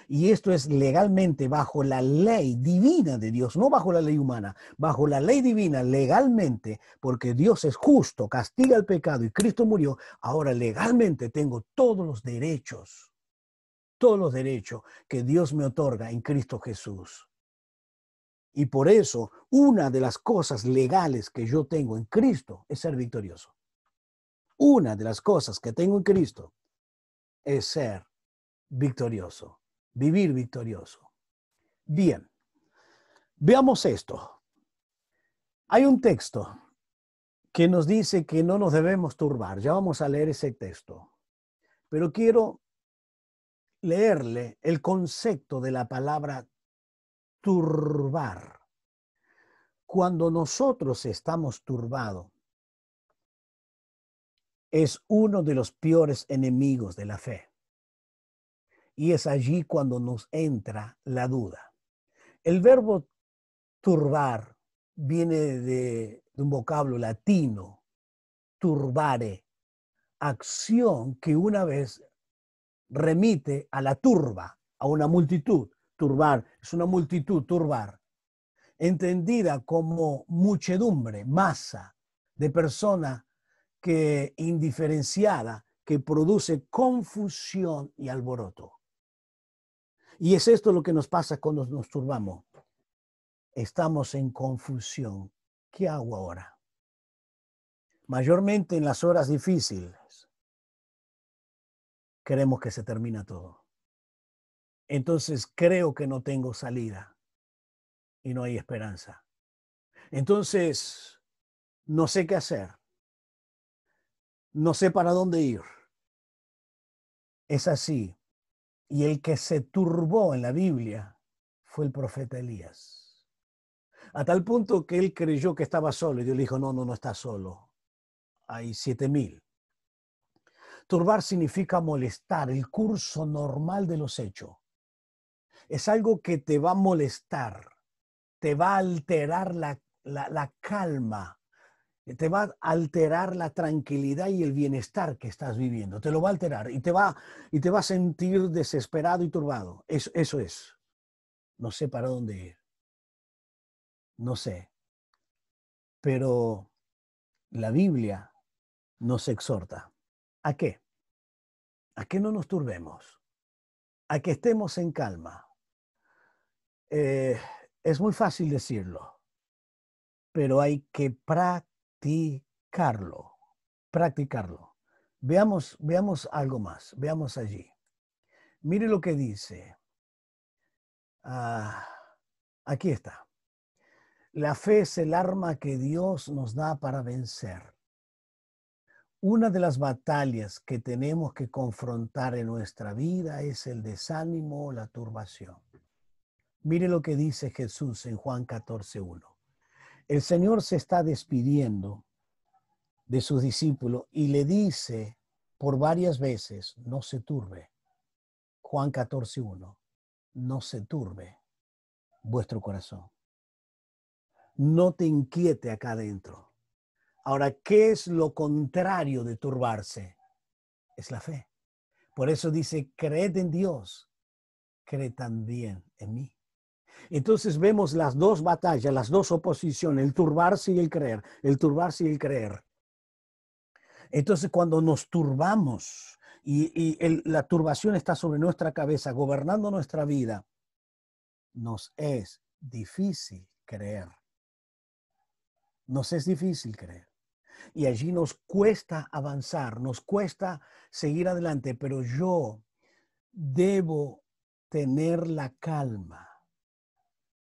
Y esto es legalmente bajo la ley divina de Dios, no bajo la ley humana, bajo la ley divina legalmente, porque Dios es justo, castiga el pecado y Cristo murió. Ahora legalmente tengo todos los derechos que Dios me otorga en Cristo Jesús. Y por eso, una de las cosas legales que yo tengo en Cristo es ser victorioso. Una de las cosas que tengo en Cristo es ser victorioso, vivir victorioso. Bien, veamos esto. Hay un texto que nos dice que no nos debemos turbar. Ya vamos a leer ese texto. Pero quiero leerle el concepto de la palabra turbar. Cuando nosotros estamos turbados, es uno de los peores enemigos de la fe. Y es allí cuando nos entra la duda. El verbo turbar viene de un vocablo latino, turbare, acción que una vez remite a la turba, a una multitud. Turbar es una multitud, turbar, entendida como muchedumbre, masa de persona que indiferenciada, que produce confusión y alboroto. Y es esto lo que nos pasa cuando nos turbamos. Estamos en confusión. ¿Qué hago ahora? Mayormente en las horas difíciles, queremos que se termine todo. Entonces creo que no tengo salida y no hay esperanza. Entonces no sé qué hacer. No sé para dónde ir. Es así. Y el que se turbó en la Biblia fue el profeta Elías. A tal punto que él creyó que estaba solo y Dios le dijo, no estás solo. Hay 7,000. Turbar significa molestar, el curso normal de los hechos. Es algo que te va a molestar, te va a alterar la calma, te va a alterar la tranquilidad y el bienestar que estás viviendo. Te lo va a alterar y te va a sentir desesperado y turbado. Eso es. No sé para dónde ir. No sé. Pero la Biblia nos exhorta. ¿A qué? A que no nos turbemos. A que estemos en calma. Es muy fácil decirlo, pero hay que practicarlo. Practicarlo. Veamos algo más. Veamos allí. Mire lo que dice. Aquí está. La fe es el arma que Dios nos da para vencer. Una de las batallas que tenemos que confrontar en nuestra vida es el desánimo o la turbación. Mire lo que dice Jesús en Juan 14:1. El Señor se está despidiendo de sus discípulos y le dice por varias veces, no se turbe. Juan 14:1. No se turbe vuestro corazón. No te inquiete acá adentro. Ahora, ¿qué es lo contrario de turbarse? Es la fe. Por eso dice, creed en Dios, cree también en mí. Entonces vemos las dos batallas, las dos oposiciones, el turbarse y el creer, el turbarse y el creer. Entonces cuando nos turbamos y la turbación está sobre nuestra cabeza, gobernando nuestra vida, nos es difícil creer. Nos es difícil creer. Y allí nos cuesta avanzar, nos cuesta seguir adelante, pero yo debo tener la calma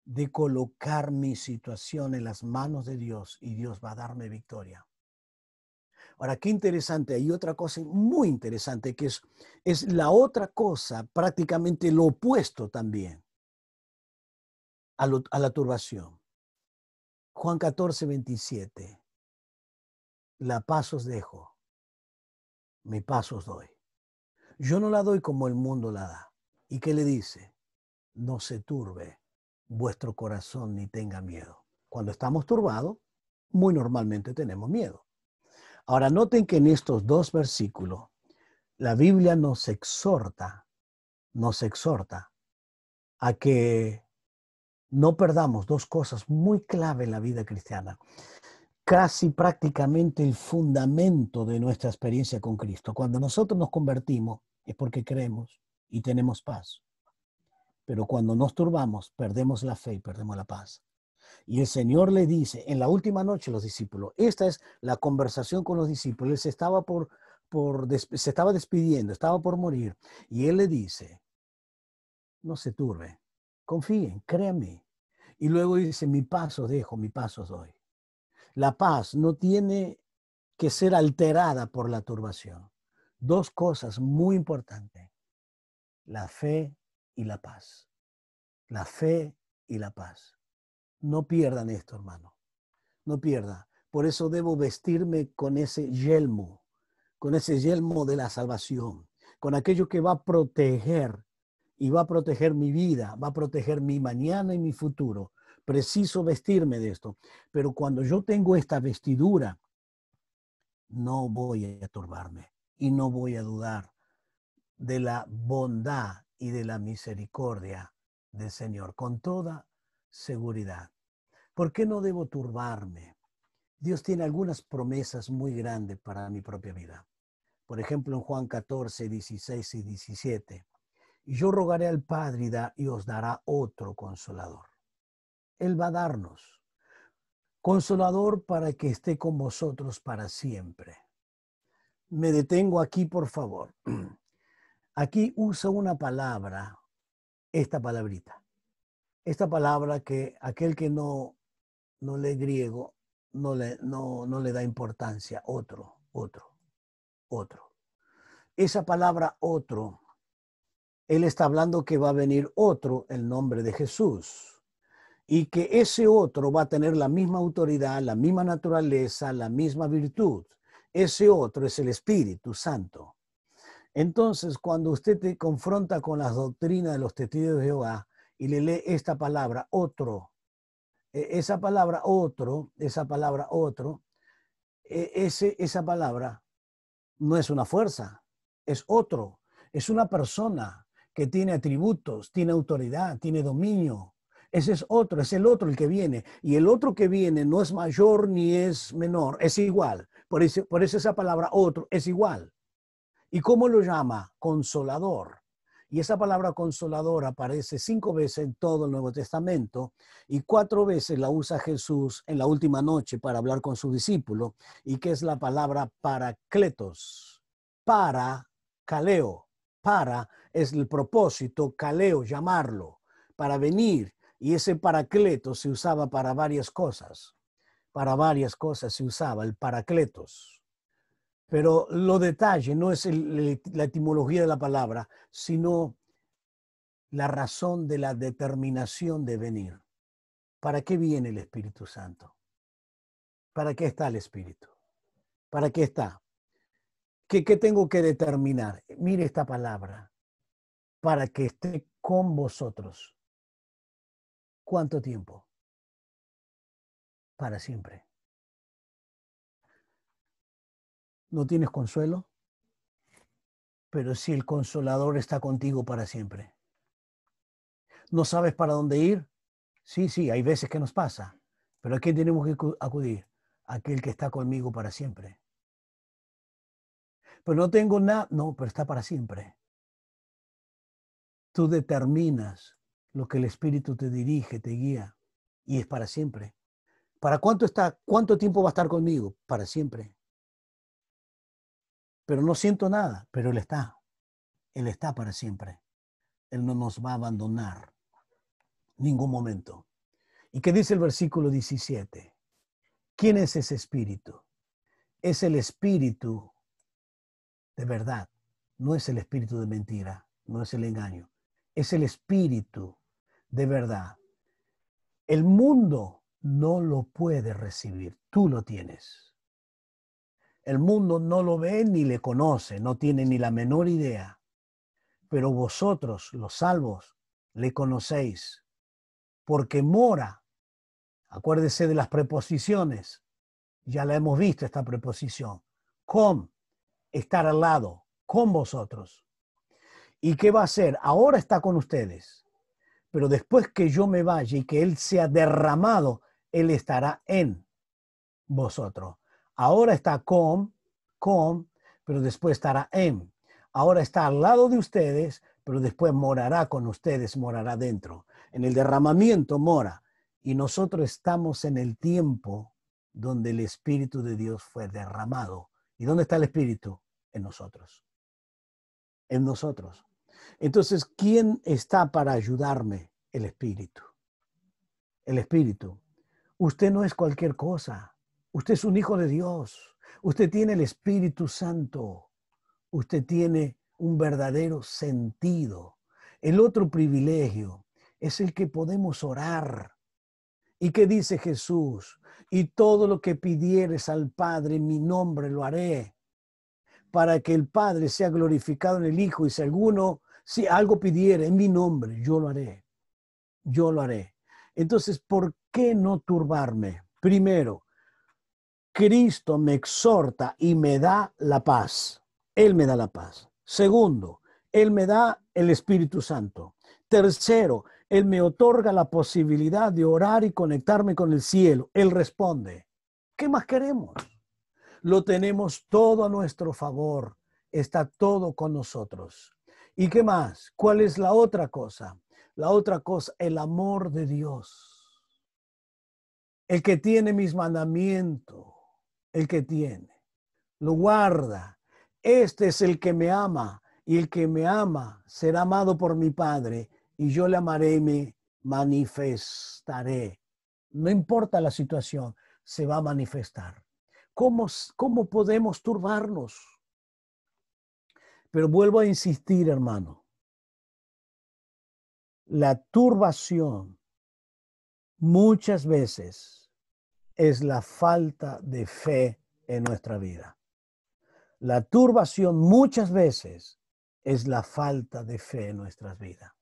de colocar mi situación en las manos de Dios y Dios va a darme victoria. Ahora, qué interesante, hay otra cosa muy interesante que es la otra cosa, prácticamente lo opuesto también a la turbación. Juan 14:27. La paz os dejo, mi paz os doy. Yo no la doy como el mundo la da. ¿Y qué le dice? No se turbe vuestro corazón ni tenga miedo. Cuando estamos turbados, muy normalmente tenemos miedo. Ahora noten que en estos dos versículos, la Biblia nos exhorta a que no perdamos dos cosas muy clave en la vida cristiana. Casi prácticamente el fundamento de nuestra experiencia con Cristo. Cuando nosotros nos convertimos es porque creemos y tenemos paz. Pero cuando nos turbamos, perdemos la fe y perdemos la paz. Y el Señor le dice, en la última noche a los discípulos, esta es la conversación con los discípulos, Él se estaba despidiendo, estaba por morir, y Él le dice, no se turbe, confíen, créanme. Y luego dice, mi paz os dejo, mi paz os doy. La paz no tiene que ser alterada por la turbación. Dos cosas muy importantes, la fe y la paz. La fe y la paz. No pierdan esto, hermano. No pierda. Por eso debo vestirme con ese yelmo de la salvación, con aquello que va a proteger y va a proteger mi vida, va a proteger mi mañana y mi futuro. Preciso vestirme de esto. Pero cuando yo tengo esta vestidura, no voy a turbarme y no voy a dudar de la bondad y de la misericordia del Señor, con toda seguridad. ¿Por qué no debo turbarme? Dios tiene algunas promesas muy grandes para mi propia vida. Por ejemplo, en Juan 14, 16 y 17. Y yo rogaré al Padre y os dará otro consolador. Él va a darnos consolador para que esté con vosotros para siempre. Me detengo aquí, por favor. Aquí usa una palabra, esta palabrita. Esta palabra que aquel que no lee griego no le da importancia. Otro. Esa palabra otro, él está hablando que va a venir otro en nombre de Jesús. Y que ese otro va a tener la misma autoridad, la misma naturaleza, la misma virtud. Ese otro es el Espíritu Santo. Entonces, cuando usted te confronta con las doctrinas de los testigos de Jehová y le lee esta palabra, otro, esa palabra otro, esa palabra no es una fuerza, es otro, es una persona que tiene atributos, tiene autoridad, tiene dominio. Ese es otro, es el otro el que viene. Y el otro que viene no es mayor ni es menor, es igual. Por eso esa palabra otro es igual. ¿Y cómo lo llama? Consolador. Y esa palabra consolador aparece 5 veces en todo el Nuevo Testamento y 4 veces la usa Jesús en la última noche para hablar con su discípulo, y que es la palabra parakletos. Para, kaleo. Para es el propósito, kaleo, llamarlo, para venir. Y ese paracletos se usaba para varias cosas. Para varias cosas se usaba el paracletos. Pero lo detalle no es la etimología de la palabra, sino la razón de la determinación de venir. ¿Para qué viene el Espíritu Santo? ¿Para qué está el Espíritu? ¿Para qué está? ¿Qué tengo que determinar? Mire esta palabra. Para que esté con vosotros. ¿Cuánto tiempo? Para siempre. ¿No tienes consuelo? Pero si el Consolador está contigo para siempre. ¿No sabes para dónde ir? Sí, hay veces que nos pasa. Pero ¿a quién tenemos que acudir? Aquel que está conmigo para siempre. Pero no tengo nada. No, pero está para siempre. Tú determinas lo que el Espíritu te dirige, te guía. Y es para siempre. ¿Para cuánto está? ¿Cuánto tiempo va a estar conmigo? Para siempre. Pero no siento nada. Pero Él está. Él está para siempre. Él no nos va a abandonar. Ningún momento. ¿Y qué dice el versículo 17? ¿Quién es ese Espíritu? Es el Espíritu de verdad. No es el espíritu de mentira. No es el engaño. Es el Espíritu de verdad. El mundo no lo puede recibir. Tú lo tienes. El mundo no lo ve ni le conoce. No tiene ni la menor idea. Pero vosotros, los salvos, le conocéis. Porque mora. Acuérdese de las preposiciones. Ya la hemos visto esta preposición. Con, estar al lado, con vosotros. ¿Y qué va a hacer? Ahora está con ustedes, pero después que yo me vaya y que Él sea derramado, Él estará en vosotros. Ahora está con, pero después estará en. Ahora está al lado de ustedes, pero después morará con ustedes, morará dentro. En el derramamiento mora. Y nosotros estamos en el tiempo donde el Espíritu de Dios fue derramado. ¿Y dónde está el Espíritu? En nosotros. En nosotros. Entonces, ¿quién está para ayudarme? El Espíritu. El Espíritu. Usted no es cualquier cosa. Usted es un hijo de Dios. Usted tiene el Espíritu Santo. Usted tiene un verdadero sentido. El otro privilegio es el que podemos orar. ¿Y qué dice Jesús? Y todo lo que pidieres al Padre en mi nombre lo haré, para que el Padre sea glorificado en el Hijo. Y si algo pidiere en mi nombre, yo lo haré. Yo lo haré. Entonces, ¿por qué no turbarme? Primero, Cristo me exhorta y me da la paz. Él me da la paz. Segundo, Él me da el Espíritu Santo. Tercero, Él me otorga la posibilidad de orar y conectarme con el cielo. Él responde. ¿Qué más queremos? Lo tenemos todo a nuestro favor. Está todo con nosotros. ¿Y qué más? ¿Cuál es la otra cosa? La otra cosa, el amor de Dios. El que tiene mis mandamientos, el que tiene, lo guarda. Este es el que me ama, y el que me ama será amado por mi Padre, y yo le amaré y me manifestaré. No importa la situación, se va a manifestar. ¿Cómo podemos turbarnos? Pero vuelvo a insistir, hermano. La turbación muchas veces es la falta de fe en nuestra vida. La turbación muchas veces es la falta de fe en nuestras vidas.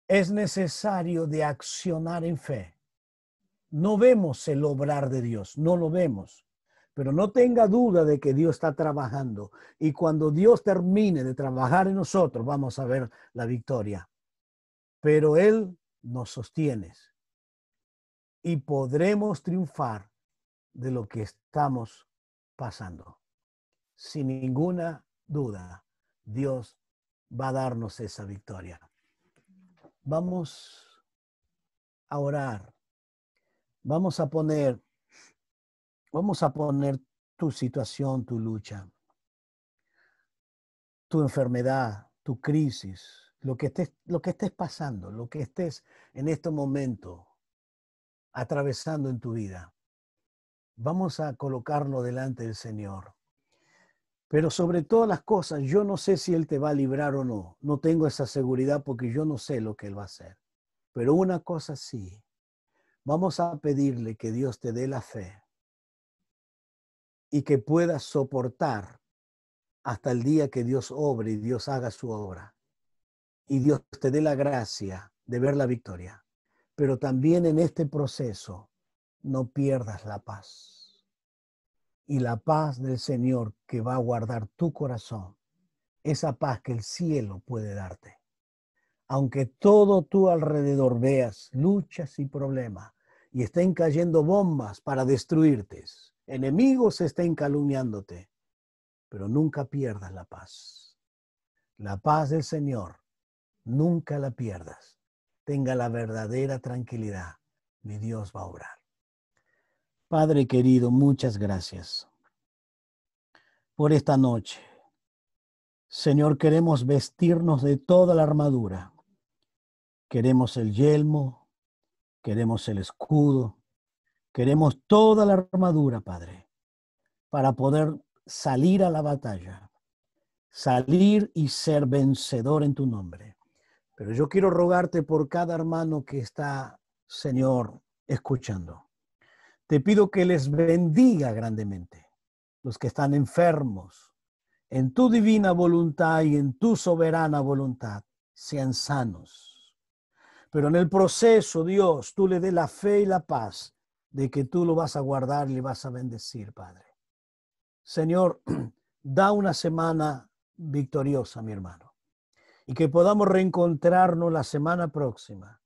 Es necesario de accionar en fe. No vemos el obrar de Dios, no lo vemos. Pero no tenga duda de que Dios está trabajando. Y cuando Dios termine de trabajar en nosotros, vamos a ver la victoria. Pero Él nos sostiene. Y podremos triunfar de lo que estamos pasando. Sin ninguna duda, Dios va a darnos esa victoria. Vamos a orar. Vamos a poner tu situación, tu lucha, tu enfermedad, tu crisis, lo que estés pasando, lo que estés en este momento atravesando en tu vida. Vamos a colocarlo delante del Señor. Pero sobre todas las cosas, yo no sé si Él te va a librar o no. No tengo esa seguridad porque yo no sé lo que Él va a hacer. Pero una cosa sí, vamos a pedirle que Dios te dé la fe y que puedas soportar hasta el día que Dios obre y Dios haga su obra. Y Dios te dé la gracia de ver la victoria. Pero también en este proceso no pierdas la paz. Y la paz del Señor que va a guardar tu corazón, esa paz que el cielo puede darte. Aunque todo tu alrededor veas luchas y problemas y estén cayendo bombas para destruirte, enemigos estén calumniándote, pero nunca pierdas la paz. La paz del Señor, nunca la pierdas. Tenga la verdadera tranquilidad. Mi Dios va a obrar. Padre querido, muchas gracias por esta noche. Señor, queremos vestirnos de toda la armadura. Queremos el yelmo, queremos el escudo, queremos toda la armadura, Padre, para poder salir a la batalla, salir y ser vencedor en tu nombre. Pero yo quiero rogarte por cada hermano que está, Señor, escuchando. Te pido que les bendiga grandemente, los que están enfermos, en tu divina voluntad y en tu soberana voluntad, sean sanos. Pero en el proceso, Dios, tú le des la fe y la paz de que tú lo vas a guardar y le vas a bendecir, Padre. Señor, da una semana victoriosa, mi hermano. y que podamos reencontrarnos la semana próxima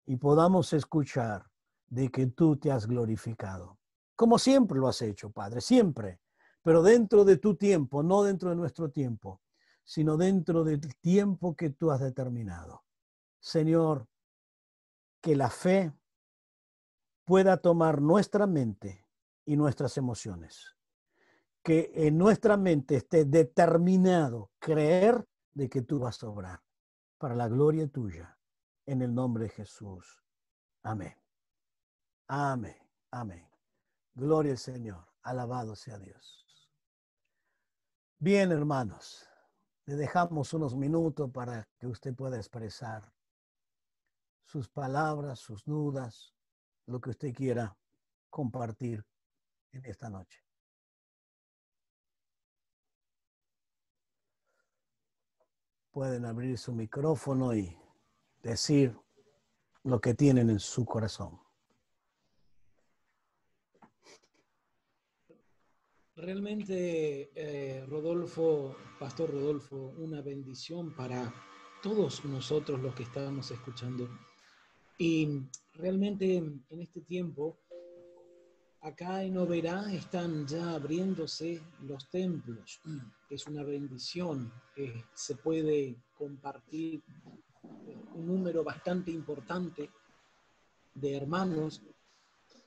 y podamos escuchar de que tú te has glorificado. Como siempre lo has hecho, Padre, siempre, pero dentro de tu tiempo, no dentro de nuestro tiempo, sino dentro del tiempo que tú has determinado. Señor, que la fe pueda tomar nuestra mente y nuestras emociones. Que en nuestra mente esté determinado creer de que tú vas a obrar para la gloria tuya. En el nombre de Jesús. Amén. Amén. Amén. Gloria al Señor. Alabado sea Dios. Bien, hermanos. Le dejamos unos minutos para que usted pueda expresar sus palabras, sus dudas, lo que usted quiera compartir en esta noche. Pueden abrir su micrófono y decir lo que tienen en su corazón. Realmente, Rodolfo, Pastor Rodolfo, una bendición para todos nosotros los que estábamos escuchando. Y realmente en este tiempo, acá en Oberá están ya abriéndose los templos. Es una bendición. Se puede compartir un número bastante importante de hermanos,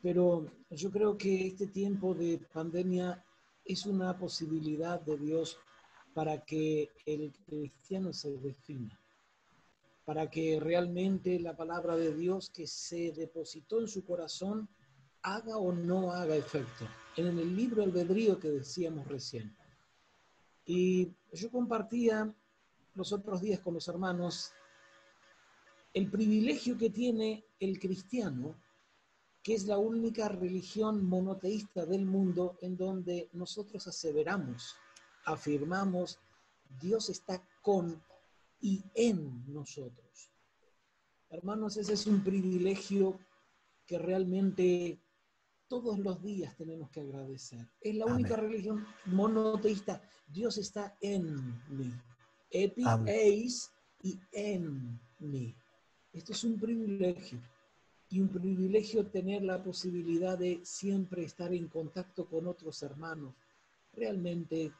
pero yo creo que este tiempo de pandemia es una posibilidad de Dios para que el cristiano se defina, para que realmente la palabra de Dios que se depositó en su corazón haga o no haga efecto. En el libro albedrío que decíamos recién. Y yo compartía los otros días con los hermanos el privilegio que tiene el cristiano, que es la única religión monoteísta del mundo en donde nosotros aseveramos, afirmamos, Dios está con y en nosotros. Hermanos, ese es un privilegio que realmente todos los días tenemos que agradecer. Es la única religión monoteísta. Dios está en mí. Epi, eis y en mí. Esto es un privilegio. Y un privilegio tener la posibilidad de siempre estar en contacto con otros hermanos. Realmente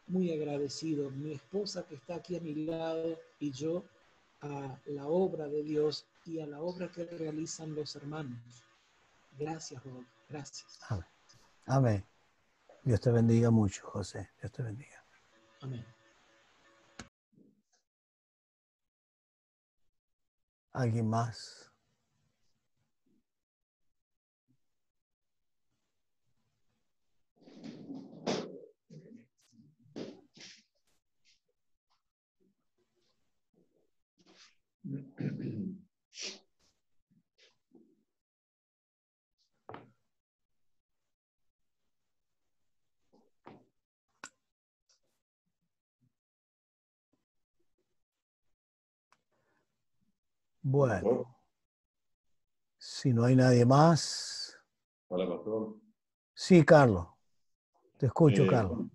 muy agradecido. Mi esposa que está aquí a mi lado y yo a la obra de Dios y a la obra que realizan los hermanos. Gracias, Rodolfo. Gracias. Amén. Amén. Dios te bendiga mucho, José. Dios te bendiga. Amén. ¿Alguien más? Bueno, si no hay nadie más. Hola, pastor. Sí, Carlos. Te escucho, Carlos.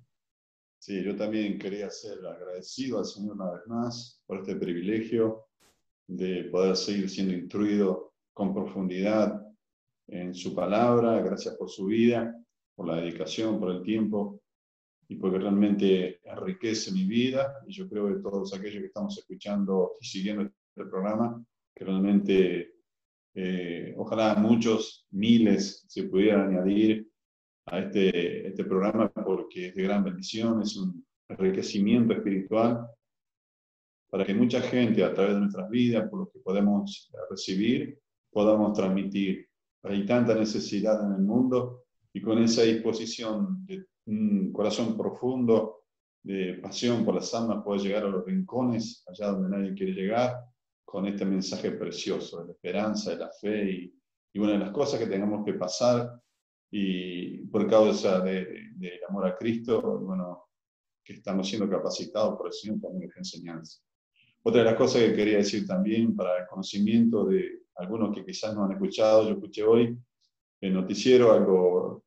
Sí, yo también quería ser agradecido al Señor una vez más por este privilegio de poder seguir siendo instruido con profundidad en su palabra. Gracias por su vida, por la dedicación, por el tiempo y porque realmente enriquece mi vida. Y yo creo que todos aquellos que estamos escuchando y siguiendo este programa, que realmente ojalá muchos, miles se pudieran añadir a este programa porque es de gran bendición, es un enriquecimiento espiritual para que mucha gente a través de nuestras vidas, por lo que podemos recibir, podamos transmitir. Hay tanta necesidad en el mundo y con esa disposición de un corazón profundo, de pasión por las almas, poder llegar a los rincones, allá donde nadie quiere llegar, con este mensaje precioso de la esperanza, de la fe y una de las cosas que tenemos que pasar y por causa del amor a Cristo, bueno, que estamos siendo capacitados por el Señor también de enseñanza. Otra de las cosas que quería decir también para el conocimiento de algunos que quizás no han escuchado, yo escuché hoy el noticiero algo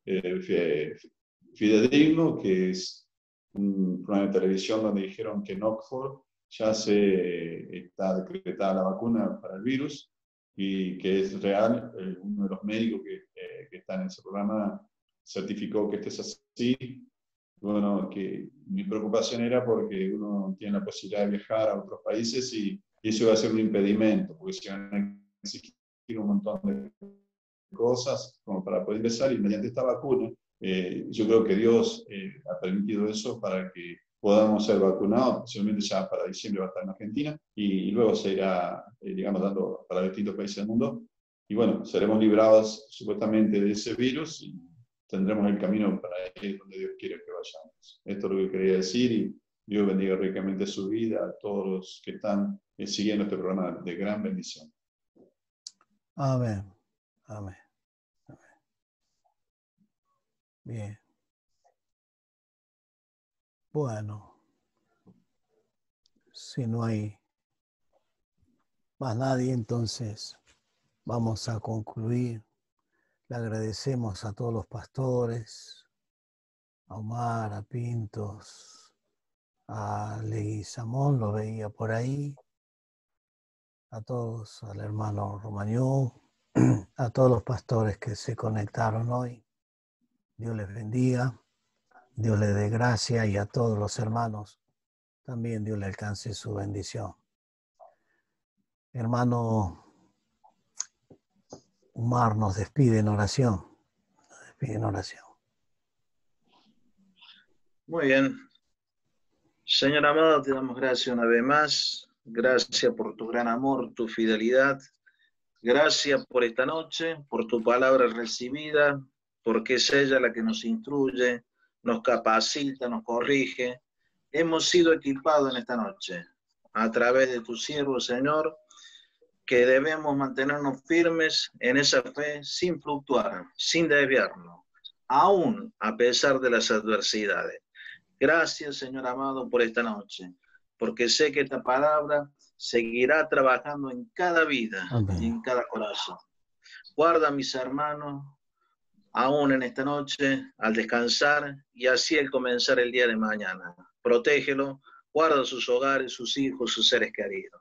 fidedigno, que es un programa de televisión donde dijeron que en Oxford ya se está decretada la vacuna para el virus y que es real. Uno de los médicos que está en ese programa certificó que esto es así. Bueno, que mi preocupación era porque uno tiene la posibilidad de viajar a otros países y eso iba a ser un impedimento, porque se van a exigir un montón de cosas como para poder ingresar, y mediante esta vacuna, yo creo que Dios ha permitido eso para que podamos ser vacunados. Posiblemente ya para diciembre va a estar en Argentina y luego se irá, digamos, dando para distintos países del mundo. Y bueno, seremos librados supuestamente de ese virus y tendremos el camino para ir donde Dios quiere que vayamos. Esto es lo que quería decir, y Dios bendiga ricamente su vida, a todos los que están siguiendo este programa de gran bendición. Amén. Amén. Amén. Bien. Bueno, si no hay más nadie, entonces vamos a concluir. Le agradecemos a todos los pastores, a Omar, a Pintos, a Leguizamón, lo veía por ahí, a todos, al hermano Romagnó, a todos los pastores que se conectaron hoy. Dios les bendiga, Dios les dé gracia, y a todos los hermanos también Dios le alcance su bendición. Hermano Omar nos despide en oración. Nos despide en oración. Muy bien. Señor amado, te damos gracias una vez más. Gracias por tu gran amor, tu fidelidad. Gracias por esta noche, por tu palabra recibida, porque es ella la que nos instruye, nos capacita, nos corrige. Hemos sido equipados en esta noche a través de tu siervo, Señor, que debemos mantenernos firmes en esa fe sin fluctuar, sin desviarnos, aún a pesar de las adversidades. Gracias, Señor amado, por esta noche, porque sé que esta palabra seguirá trabajando en cada vida. Amén. Y en cada corazón. Guarda a mis hermanos aún en esta noche al descansar y así al comenzar el día de mañana. Protégelo, guarda sus hogares, sus hijos, sus seres queridos.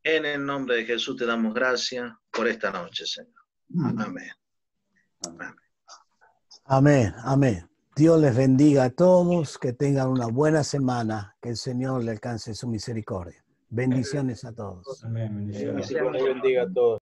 En el nombre de Jesús te damos gracias por esta noche, Señor. Amén. Amén. Amén. Amén. Dios les bendiga a todos, que tengan una buena semana, que el Señor le alcance su misericordia. Bendiciones a todos. Amén. Bendiciones. Dios bendiga a todos.